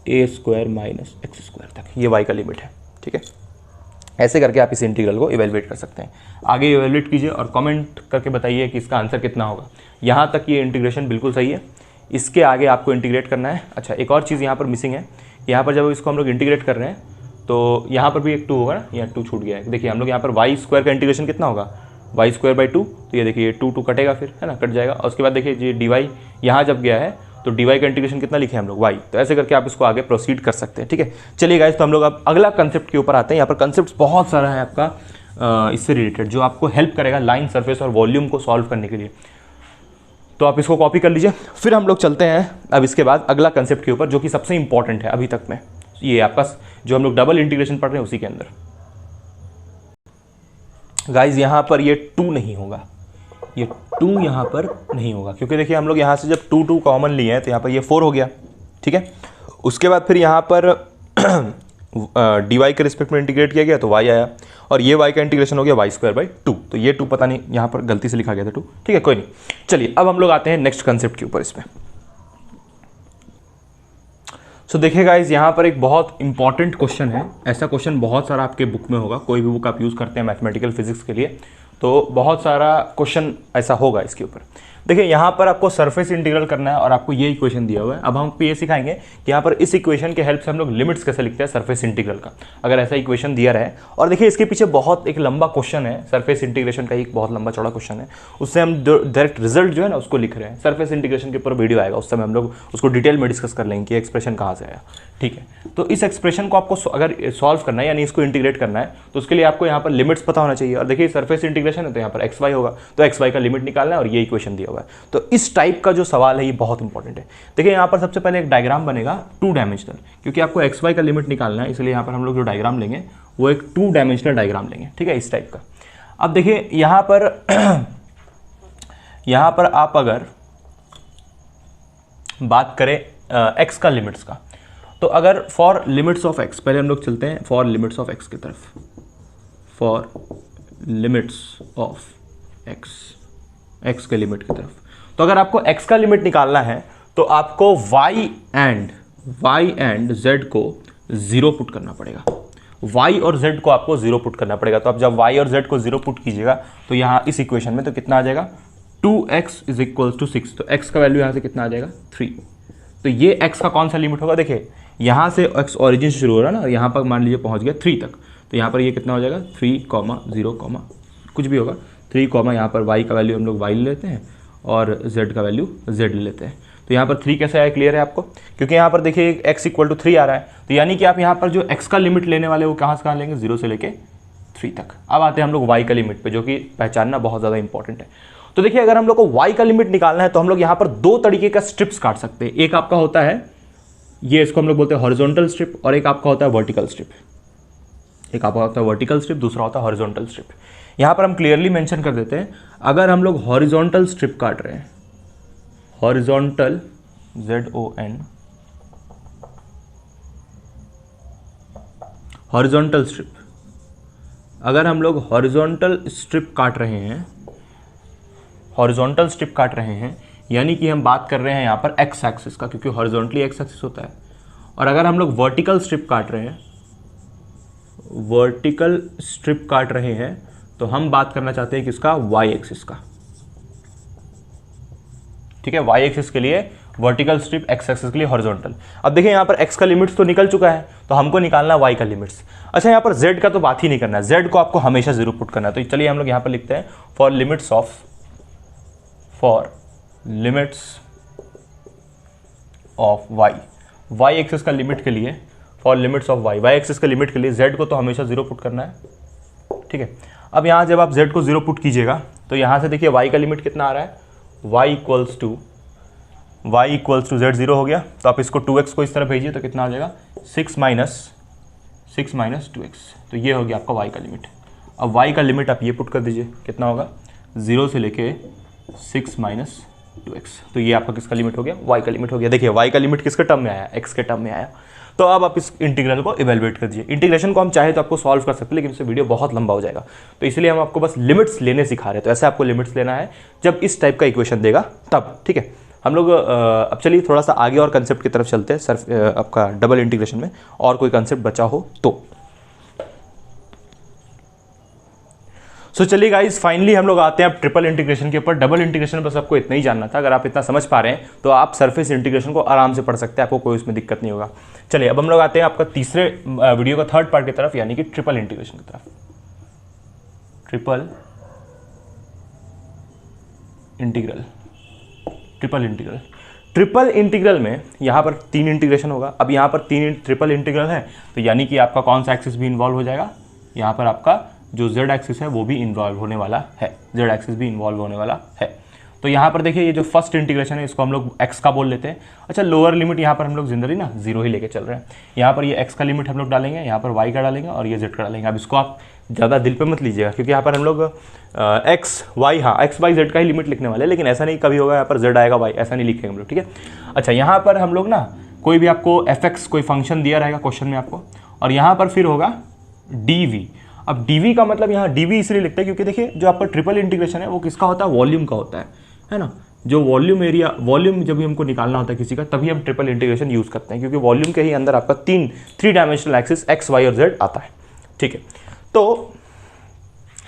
x² तक, ये y का लिमिट है, ठीक है। ऐसे करके आप इस इंटीग्रल को इवेलुएट कर सकते हैं। आगे इवेलुएट कीजिए और कमेंट करके बताइए कि इसका आंसर कितना होगा। यहाँ तक ये इंटीग्रेशन बिल्कुल सही है, इसके आगे आपको इंटीग्रेट करना है। अच्छा, एक और चीज़ यहाँ पर मिसिंग है, यहाँ पर जब इसको हम लोग इंटीग्रेट कर रहे हैं तो यहाँ पर भी एक 2 होगा ना, यहाँ 2 छूट गया है। देखिए हम लोग यहाँ पर y² का इंटीग्रेशन कितना होगा, y² / 2, तो ये देखिए 2 कटेगा, फिर है ना, कट जाएगा। और उसके बाद देखिए ये dy यहाँ जब गया है तो dy का इंटीग्रेशन कितना लिखे हम लोग y, तो ऐसे करके आप इसको आगे प्रोसीड कर सकते हैं। ठीक है, चलिए गाइस, तो हम लोग अब अगला कंसेप्ट के ऊपर आते हैं। यहाँ पर कंसेप्ट बहुत सारा है आपका इससे रिलेटेड, जो आपको हेल्प करेगा लाइन, सरफेस और वॉल्यूम को सॉल्व करने के लिए। तो आप इसको कॉपी कर लीजिए, फिर हम लोग चलते हैं अब इसके बाद अगला कंसेप्ट के ऊपर, जो कि सबसे इंपॉर्टेंट है अभी तक में, ये आपका जो हम लोग डबल इंटीग्रेशन पढ़ रहे हैं उसी के अंदर। गाइज यहाँ पर ये 2 नहीं होगा, ये 2 यहाँ पर नहीं होगा, क्योंकि देखिए हम लोग यहाँ से जब 2 कॉमन लिए हैं तो यहाँ पर ये 4 हो गया। ठीक है, उसके बाद फिर यहाँ पर dy के रिस्पेक्ट में इंटीग्रेट किया गया तो y आया, और ये y का इंटीग्रेशन हो गया y²/2। तो ये 2 पता नहीं यहाँ पर गलती से लिखा गया था 2। ठीक है, कोई नहीं। चलिए अब हम लोग आते हैं नेक्स्ट कंसेप्ट के ऊपर इसमें। सो देखिए गाइज, यहाँ पर एक बहुत इंपॉर्टेंट क्वेश्चन है। ऐसा क्वेश्चन बहुत सारा आपके बुक में होगा, कोई भी बुक आप यूज़ करते हैं मैथमेटिकल फिजिक्स के लिए तो बहुत सारा क्वेश्चन ऐसा होगा इसके ऊपर। देखिए यहाँ पर आपको सरफेस इंटीग्रल करना है और आपको ये इक्वेशन दिया हुआ है। अब हम ये सिखाएंगे कि यहाँ पर इस इक्वेशन के हेल्प से हम लोग लिमिट्स कैसे लिखते हैं सरफेस इंटीग्रल का, अगर ऐसा इक्वेशन दिया रहे। और देखिए इसके पीछे बहुत एक लंबा क्वेश्चन है, सरफेस इंटीग्रेशन का एक बहुत लंबा चौड़ा क्वेश्चन है, उससे हम डायरेक्ट रिजल्ट जो है ना उसको लिख रहे हैं। सरफेस इंटीग्रेशन के ऊपर वीडियो आएगा, उस समय हम लोग उसको डिटेल में डिस्कस कर लेंगे कि एक्सप्रेशन कहाँ से आया। ठीक है, तो इस एक्सप्रेशन को आपको अगर सॉल्व करना है यानी इसको इंटीग्रेट करना है तो उसके लिए आपको यहाँ पर लिमिट्स पता होना चाहिए। और देखिए सरफेस इंटीग्रेशन है तो यहाँ पर एक्स वाई होगा, तो एक्स वाई का लिमिट निकालना है और ये इक्वेशन दिया हुआ है। तो इस टाइप का जो सवाल है ये बहुत इंपॉर्टेंट है। देखिए यहाँ पर सबसे पहले एक डायग्राम बनेगा 2 डायमेंशनल, क्योंकि आपको एक्स वाई का लिमिट निकालना है, इसलिए यहाँ पर हम लोग जो डायग्राम लेंगे वो एक 2 डायमेंशनल डायग्राम लेंगे। ठीक है, इस टाइप का। अब देखिए यहाँ पर आप अगर बात करें एक्स का लिमिट्स का, तो अगर फॉर लिमिट्स ऑफ एक्स, पहले हम लोग चलते हैं फॉर लिमिट्स ऑफ एक्स की तरफ। For limits of x, x के लिमिट की तरफ, तो अगर आपको एक्स का लिमिट निकालना है तो आपको y एंड z को 0 पुट करना पड़ेगा। y और z को आपको 0 पुट करना पड़ेगा। तो आप जब y और z को 0 पुट कीजिएगा तो यहाँ इस इक्वेशन में तो कितना आ जाएगा 2x = 6। तो x का वैल्यू यहाँ से कितना आ जाएगा 3। तो ये x का कौन सा लिमिट होगा, देखिए यहाँ से x ओरिजिन से शुरू हो रहा है ना, यहाँ पर मान लीजिए पहुँच गया 3 तक, तो यहाँ पर ये कितना हो जाएगा 3, 0, कुछ भी होगा 3, यहाँ पर y का वैल्यू हम लोग y ले लेते हैं और z का वैल्यू z ले लेते हैं। तो यहाँ पर 3 कैसे आया, क्लियर है आपको, क्योंकि यहाँ पर देखिए x = 3 आ रहा है, तो यानी कि आप यहाँ पर जो x का लिमिट लेने वाले वो कहाँ से कहाँ लेंगे, 0 से लेके 3 तक। अब आते हैं हम लोग y का लिमिट पे, जो कि पहचानना बहुत ज़्यादा इंपॉर्टेंट है। तो देखिए अगर हम लोग को y का लिमिट निकालना है तो हम लोग यहाँ पर 2 तरीके का स्ट्रिप्स काट सकते हैं। एक आपका होता है ये, इसको हम लोग बोलते हैं हॉरिजॉन्टल स्ट्रिप, और एक आपका होता है वर्टिकल स्ट्रिप। एक आपका होता है वर्टिकल स्ट्रिप, दूसरा होता है हॉरिजॉन्टल स्ट्रिप। यहाँ पर हम क्लियरली मेंशन कर देते हैं, अगर हम लोग हॉरिजॉन्टल स्ट्रिप काट रहे हैं, हॉरिजॉन्टल ZON, हॉरिजॉन्टल स्ट्रिप, अगर हम लोग हॉरिजॉन्टल स्ट्रिप काट रहे हैं, हॉरिजॉन्टल स्ट्रिप काट रहे हैं यानी कि हम बात कर रहे हैं यहाँ पर एक्स एक्सिस का, क्योंकि हॉरिजॉन्टली एक्स एक्सिस होता है। और अगर हम लोग वर्टिकल स्ट्रिप काट रहे हैं, वर्टिकल स्ट्रिप काट रहे हैं तो हम बात करना चाहते हैं किसका, वाई एक्सिस का। ठीक है, वाई एक्सिस के लिए वर्टिकल स्ट्रिप, एक्स एक्सिस के लिए हॉरिजॉन्टल। अब देखिए यहाँ पर एक्स का लिमिट्स तो निकल चुका है, तो हमको निकालना वाई का लिमिट्स। अच्छा, यहाँ पर जेड का तो बात ही नहीं करना है, जेड को आपको हमेशा 0 पुट करना है। तो चलिए हम लोग यहाँ पर लिखते हैं for limits of y axis का लिमिट के लिए, for limits of y axis के लिमिट के लिए जेड को तो हमेशा 0 पुट करना है। ठीक है, अब यहाँ जब आप z को 0 पुट कीजिएगा तो यहाँ से देखिए y का लिमिट कितना आ रहा है, y = z 0 हो गया। तो आप इसको 2x को इस तरह भेजिए तो कितना आ जाएगा 6 - 2x। तो ये हो गया आपका y का लिमिट। अब y का लिमिट आप ये पुट कर दीजिए, कितना होगा 0 से लेके 6 - 2x। तो ये आपका किसका लिमिट हो गया, y का लिमिट हो गया। देखिए y का लिमिट किसके टर्म में आया, x के टर्म में आया। तो अब आप इस इंटीग्रल को इवेलुएट कर दीजिए। इंटीग्रेशन को हम चाहे तो आपको सॉल्व कर सकते हैं, लेकिन इससे वीडियो बहुत लंबा हो जाएगा, तो इसलिए हम आपको बस लिमिट्स लेने सिखा रहे हैं। तो ऐसे आपको लिमिट्स लेना है जब इस टाइप का इक्वेशन देगा तब। ठीक है, हम लोग अब चलिए थोड़ा सा आगे और कंसेप्ट की तरफ चलते हैं, आपका डबल इंटीग्रेशन में और कोई कंसेप्ट बचा हो तो। सो चलिए गाइस, फाइनली हम लोग आते हैं अब ट्रिपल इंटीग्रेशन के ऊपर। डबल इंटीग्रेशन बस आपको इतना ही जानना था। अगर आप इतना समझ पा रहे हैं तो आप सरफेस इंटीग्रेशन को आराम से पढ़ सकते हैं, आपको कोई उसमें दिक्कत नहीं होगा। चलिए अब हम लोग आते हैं आपका तीसरे वीडियो का थर्ड पार्ट की तरफ, यानी कि ट्रिपल इंटीग्रेशन की तरफ। ट्रिपल इंटीग्रल ट्रिपल इंटीग्रल में यहाँ पर 3 इंटीग्रेशन होगा। अब यहाँ पर 3 ट्रिपल इंटीग्रल है तो यानी कि आपका कौन सा एक्सिस भी इन्वॉल्व हो जाएगा, यहाँ पर आपका जो z एक्सिस है वो भी इन्वॉल्व होने वाला है, z एक्सिस भी इन्वॉल्व होने वाला है। तो यहाँ पर देखिए ये जो फर्स्ट इंटीग्रेशन है इसको हम लोग x का बोल लेते हैं। अच्छा, लोअर लिमिट यहाँ पर हम लोग जनरली ना 0 ही लेके चल रहे हैं। यहाँ पर ये x का लिमिट हम लोग डालेंगे, यहाँ पर y का डालेंगे और ये z का डालेंगे। अब इसको आप ज़्यादा दिल पे मत लीजिएगा क्योंकि यहाँ पर हम लोग x y, हाँ x y z का ही लिमिट लिखने वाले हैं, लेकिन ऐसा नहीं कभी होगा यहाँ पर z आएगा y, ऐसा नहीं लिखेंगे हम लोग, ठीक है। अच्छा, यहाँ पर हम लोग ना कोई भी आपको fx कोई फंक्शन दिया रहेगा क्वेश्चन में आपको, और यहाँ पर फिर होगा dv। अब dv का मतलब यहाँ dv इसलिए लिखते हैं क्योंकि देखिए जो आपका ट्रिपल इंटीग्रेशन है वो किसका होता है, वॉल्यूम का होता है ना। जो वॉल्यूम एरिया, वॉल्यूम जब भी हमको निकालना होता है किसी का तभी हम ट्रिपल इंटीग्रेशन यूज़ करते हैं, क्योंकि वॉल्यूम के ही अंदर आपका 3 डायमेंशनल एक्सिस x y और z आता है, ठीक है। तो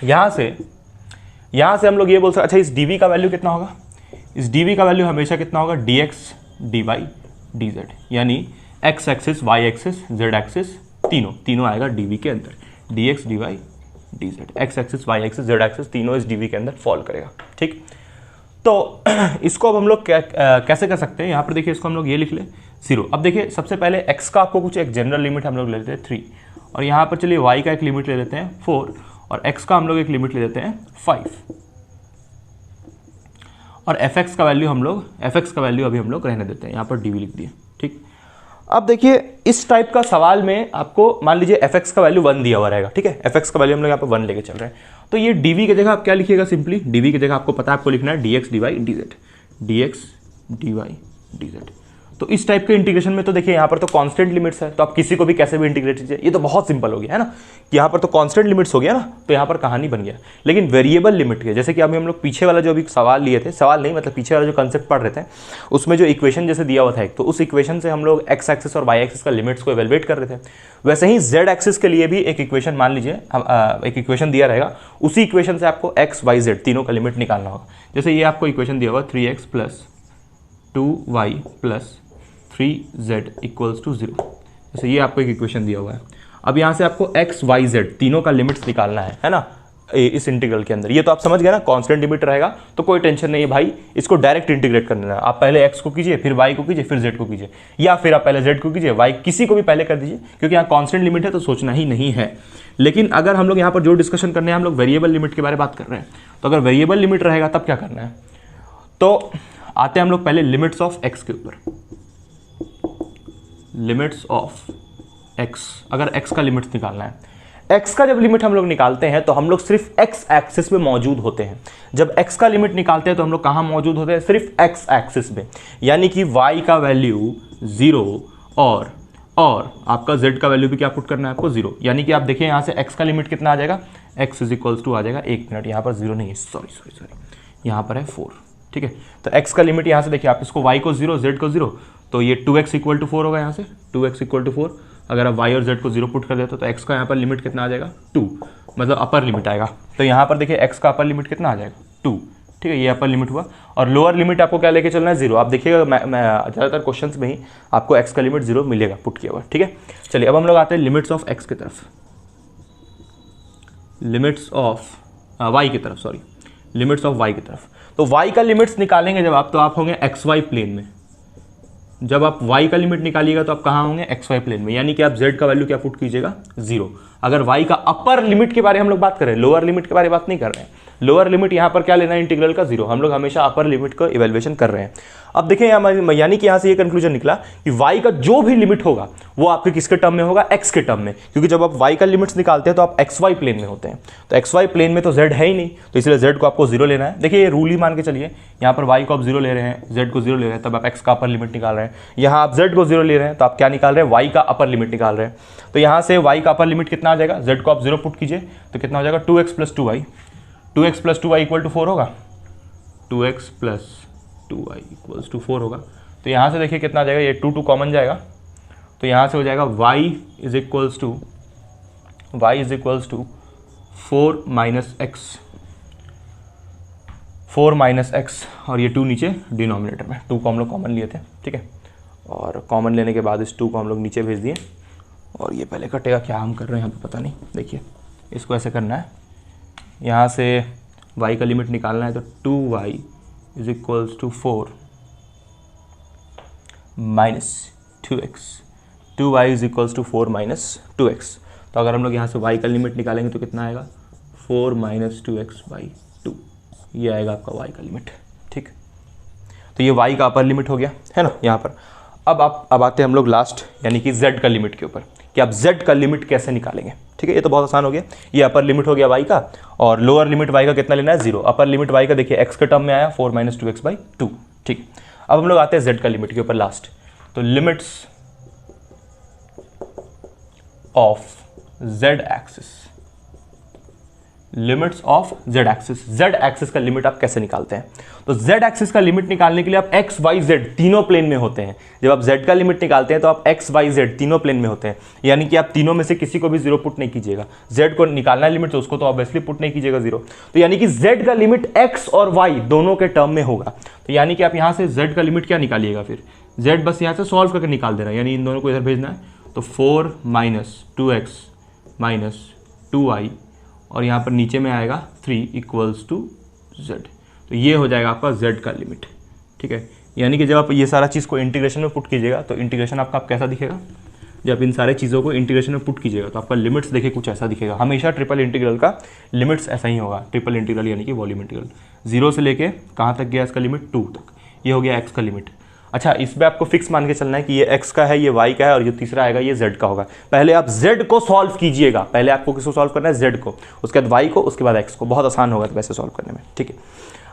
यहाँ से हम लोग ये बोल सकते, अच्छा इस dv का वैल्यू कितना होगा, इस dv का वैल्यू हमेशा कितना होगा, dx dy dz, यानी x axis y axis z axis तीनों आएगा dv के अंदर, dx dy dz, x axis y axis z axis तीनों इस dv के अंदर फॉल करेगा, ठीक। तो इसको अब हम लोग कैसे कर सकते हैं, यहाँ पर देखिए इसको हम लोग ये लिख ले 0। अब देखिए सबसे पहले x का आपको कुछ एक जनरल लिमिट हम लोग ले लेते हैं 3, और यहाँ पर चलिए y का एक लिमिट ले लेते हैं 4, और x का हम लोग एक लिमिट ले लेते हैं 5, और fx का वैल्यू अभी हम लोग रहने देते हैं, यहाँ पर dv लिख दिए, ठीक। अब देखिए इस टाइप का सवाल में आपको मान लीजिए fx का वैल्यू 1 दिया हुआ रहेगा, ठीक है। fx का वैल्यू हम लोग यहाँ पर 1 लेके चल रहे हैं, तो ये dv की जगह आप क्या लिखिएगा, सिंपली dv की जगह आपको पता है आपको लिखना है dx dy dz। तो इस टाइप के इंटीग्रेशन में तो देखिए यहाँ पर तो कांस्टेंट लिमिट्स है, तो आप किसी को भी कैसे भी इंटीग्रेट कीजिए, ये तो बहुत सिंपल हो गया है ना, कि यहाँ पर तो कांस्टेंट लिमिट्स हो गया ना, तो यहाँ पर कहानी बन गया। लेकिन वेरिएबल लिमिट के, जैसे कि अभी हम लोग पीछे वाला जो अभी सवाल लिए थे, सवाल नहीं मतलब पीछे वाला जो कंसेप्ट पढ़ रहे थे, उसमें जो इक्वेशन जैसे दिया हुआ था एक, तो उस इक्वेशन से हम लोग एक्स एक्सिस और वाई एक्सिस का लिमिट्स को एवेलुएट कर रहे थे। वैसे ही जेड एक्सिस के लिए भी एक इक्वेशन, मान लीजिए एक इक्वेशन दिया रहेगा, उसी इक्वेशन से आपको एक्स वाई जेड तीनों का लिमिट निकालना होगा। जैसे ये आपको इक्वेशन दिया हुआ 3x + 2y + 3z = 0, जैसे ये आपको एक इक्वेशन दिया हुआ है। अब यहाँ से आपको x y z तीनों का लिमिट्स निकालना है ना, इस इंटीग्रल के अंदर। ये तो आप समझ गए ना, कांस्टेंट लिमिट रहेगा तो कोई टेंशन नहीं है भाई, इसको डायरेक्ट इंटीग्रेट करना है। आप पहले x को कीजिए, फिर y को कीजिए, फिर z को कीजिए, या फिर आप पहले z को कीजिए, y किसी को भी पहले कर दीजिए, क्योंकि यहाँ कांस्टेंट लिमिट है तो सोचना ही नहीं है। लेकिन अगर हम लोग यहाँ पर जो डिस्कशन करने हैं, हम लोग वेरिएबल लिमिट के बारे में बात कर रहे हैं, तो अगर वेरिएबल लिमिट रहेगा तब क्या करना है, तो आते हैं हम लोग पहले लिमिट्स ऑफ x के ऊपर। लिमिट्स ऑफ x, अगर x का लिमिट्स निकालना है, x का जब लिमिट हम लोग निकालते हैं तो हम लोग सिर्फ x एक्सिस में मौजूद होते हैं। जब x का लिमिट निकालते हैं तो हम लोग कहाँ मौजूद होते हैं, सिर्फ x एक्सिस में, यानी कि y का वैल्यू 0 और आपका z का वैल्यू भी क्या पुट करना है आपको 0, यानी कि आप देखिए यहाँ से x का लिमिट कितना आ जाएगा, x = आ जाएगा, एक मिनट यहाँ पर 0 नहीं है, सॉरी यहाँ पर है 4, ठीक है। तो x का लिमिट यहाँ से देखिए, आप इसको y को 0 z को 0, तो ये 2x = 4 होगा, यहाँ से 2x = 4। अगर आप y और z को 0 पुट कर देते तो x का यहाँ पर लिमिट कितना आ जाएगा 2, मतलब अपर लिमिट आएगा। तो यहाँ पर देखिए x का अपर लिमिट कितना आ जाएगा 2, ठीक है, ये अपर लिमिट हुआ। और लोअर लिमिट आपको क्या लेके चलना है 0। आप देखिएगा मैं ज़्यादातर क्वेश्चंस में ही आपको x का लिमिट 0 मिलेगा पुट किया हुआ, ठीक है। चलिए अब हम लोग आते हैं लिमिट्स ऑफ x की तरफ, लिमिट्स ऑफ y की तरफ, सॉरी लिमिट्स ऑफ y की तरफ। तो y का लिमिट्स निकालेंगे जब आप, तो आप होंगे xy प्लेन में। जब आप y का लिमिट निकालिएगा तो आप कहाँ होंगे, xy प्लेन में, यानी कि आप z का वैल्यू क्या पुट कीजिएगा 0। अगर y का अपर लिमिट के बारे में हम लोग बात कर रहे हैं, लोअर लिमिट के बारे में बात नहीं कर रहे हैं। लोअर लिमिट यहाँ पर क्या लेना है, इंटीग्रल का 0, हम लोग हमेशा अपर लिमिट का इवैल्यूएशन कर रहे हैं। अब देखिए यहाँ, यानी कि यहाँ से ये कंक्लूजन निकला कि y का जो भी लिमिट होगा वो आपके किसके टर्म में होगा, x के टर्म में, क्योंकि जब आप y का लिमिट्स निकालते हैं तो आप xy प्लेन में होते हैं। तो xy प्लेन में तो z है ही नहीं, तो इसलिए z को आपको 0 लेना है। देखिए ये रूल ही मान के चलिए, यहाँ पर y को आप 0 ले रहे हैं, z को 0 ले रहे हैं, तब आप x का अपर लिमिट निकाल रहे हैं। यहाँ आप z को 0 ले रहे हैं तो आप क्या निकाल रहे हैं, y का अपर लिमिट निकाल रहे हैं। तो यहाँ से y का अपर लिमिट कितना आ जाएगा, z को आप 0 पुट कीजिए तो कितना हो जाएगा 2x + 2y, 2x + 2y = 4 होगा, 2x + 2y = 4 होगा। तो यहाँ से देखिए कितना आ जाएगा, ये 2 कॉमन जाएगा, तो यहाँ से हो जाएगा y = 4 - x, और ये 2 नीचे डिनोमिनेटर में, 2 को हम लोग कॉमन लिए थे, ठीक है। और कॉमन लेने के बाद इस 2 को हम लोग नीचे भेज दिए, और ये पहले कटेगा, क्या हम कर रहे हैं यहाँ पे पता नहीं। देखिए इसको ऐसे करना है, यहाँ से y का लिमिट निकालना है, तो 2y = 4 minus 2x, 2y is equals to 4 minus 2x। तो अगर हम लोग यहाँ से y का लिमिट निकालेंगे तो कितना आएगा 4 माइनस 2x बाई 2, ये आएगा आपका y का लिमिट। ठीक, तो ये y का अपर लिमिट हो गया है ना यहाँ पर। अब आते हैं हम लोग लास्ट यानी कि z का लिमिट के ऊपर कि आप z का लिमिट कैसे निकालेंगे। ठीक है, ये तो बहुत आसान हो गया। ये अपर लिमिट हो गया y का और लोअर लिमिट y का कितना लेना है 0। अपर लिमिट y का देखिए x के टर्म में आया 4 माइनस 2x बाई 2। ठीक, अब हम लोग आते हैं z का लिमिट के ऊपर लास्ट। तो limits of z axis, limits of z axis, z axis का लिमिट आप कैसे निकालते हैं। तो z एक्सिस का लिमिट निकालने के लिए आप x y z तीनों प्लेन में होते हैं। जब आप z का लिमिट निकालते हैं तो आप x y z तीनों प्लेन में होते हैं, यानी कि आप तीनों में से किसी को भी 0 पुट नहीं कीजिएगा। z को निकालना है लिमिट तो उसको तो ऑब्वियसली पुट नहीं कीजिएगा 0। तो यानी कि z का लिमिट x और y दोनों के टर्म में होगा। तो यानी कि आप यहाँ से z का लिमिट क्या निकालिएगा, फिर z बस यहाँ से सॉल्व करके निकाल देना, यानी इन दोनों को इधर भेजना है। तो 4 माइनस 2x माइनस 2y और यहाँ पर नीचे में आएगा 3 इक्वल्स टू z। तो ये हो जाएगा आपका z का लिमिट। ठीक है, यानी कि जब आप ये सारा चीज़ को इंटीग्रेशन में पुट कीजिएगा तो इंटीग्रेशन आपका कैसा दिखेगा, जब इन सारे चीज़ों को इंटीग्रेशन में पुट कीजिएगा तो आपका लिमिट्स देखिए कुछ ऐसा दिखेगा। हमेशा ट्रिपल इंटीग्रल का लिमिट्स ऐसा ही होगा। ट्रिपल इंटीग्रल यानी कि वॉल्यूम इंटीग्रल, 0 से लेके कहाँ तक गया इसका लिमिट 2 तक, ये हो गया x का लिमिट। अच्छा, इसमें आपको फिक्स मान के चलना है कि ये x का है, ये y का है और जो तीसरा आएगा ये z का होगा। पहले आप z को सॉल्व कीजिएगा, पहले आपको किसको सॉल्व करना है z को, उसके बाद y को, उसके बाद x को। बहुत आसान होगा तो वैसे सॉल्व करने में। ठीक है,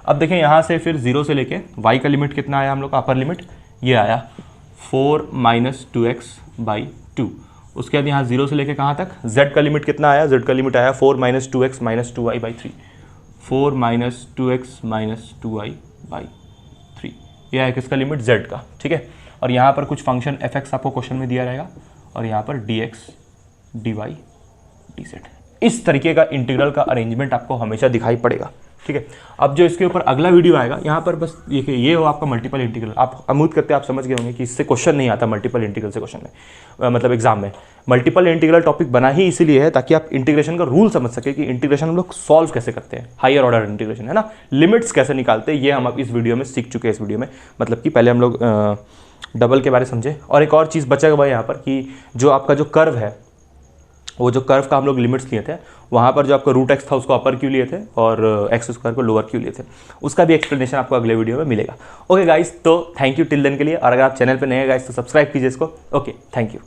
अब देखें यहाँ से फिर 0 से लेके y का लिमिट कितना आया हम लोग का, अपर लिमिट ये आया 4 माइनस 2x बाई 2। उसके बाद यहाँ 0 से लेके कहाँ तक z का लिमिट कितना आया, z का लिमिट आया 4 minus 2x minus 2y by 3, 4 minus 2x minus 2y by 3, यह है किसका लिमिट z का। ठीक है, और यहाँ पर कुछ फंक्शन fx आपको क्वेश्चन में दिया रहेगा और यहाँ पर dx dy dz। इस तरीके का इंटीग्रल का अरेंजमेंट आपको हमेशा दिखाई पड़ेगा। ठीक है, अब जो इसके ऊपर अगला वीडियो आएगा यहाँ पर बस देखिए, ये हो आपका मल्टीपल इंटीग्रल। आप उम्मीद करते हैं आप समझ गए होंगे कि इससे क्वेश्चन नहीं आता मल्टीपल इंटीग्रल से क्वेश्चन में, मतलब एग्जाम में। मल्टीपल इंटीग्रल टॉपिक बना ही इसीलिए है ताकि आप इंटीग्रेशन का रूल समझ सके कि इंटीग्रेशन हम लोग सॉल्व कैसे करते हैं, हायर ऑर्डर इंटीग्रेशन है ना, लिमिट्स कैसे निकालते हैं, ये हम अब इस वीडियो में सीख चुके हैं। इस वीडियो में मतलब कि पहले हम लोग डबल के बारे में समझे। और एक और चीज़ बचा हुआ है यहाँ पर कि जो आपका जो कर्व है, वो जो कर्व का हम लोग लिमिट्स लिए थे, वहाँ पर जो आपका रूट एक्स था उसको अपर क्यों लिए थे और एक्स स्क्वायर को लोअर क्यों लिए थे, उसका भी एक्सप्लेनेशन आपको अगले वीडियो में मिलेगा। ओके गाइस, तो थैंक यू टिल देन के लिए। और अगर आप चैनल पे नए हैं गाइस तो सब्सक्राइब कीजिए इसको। Okay, thank you.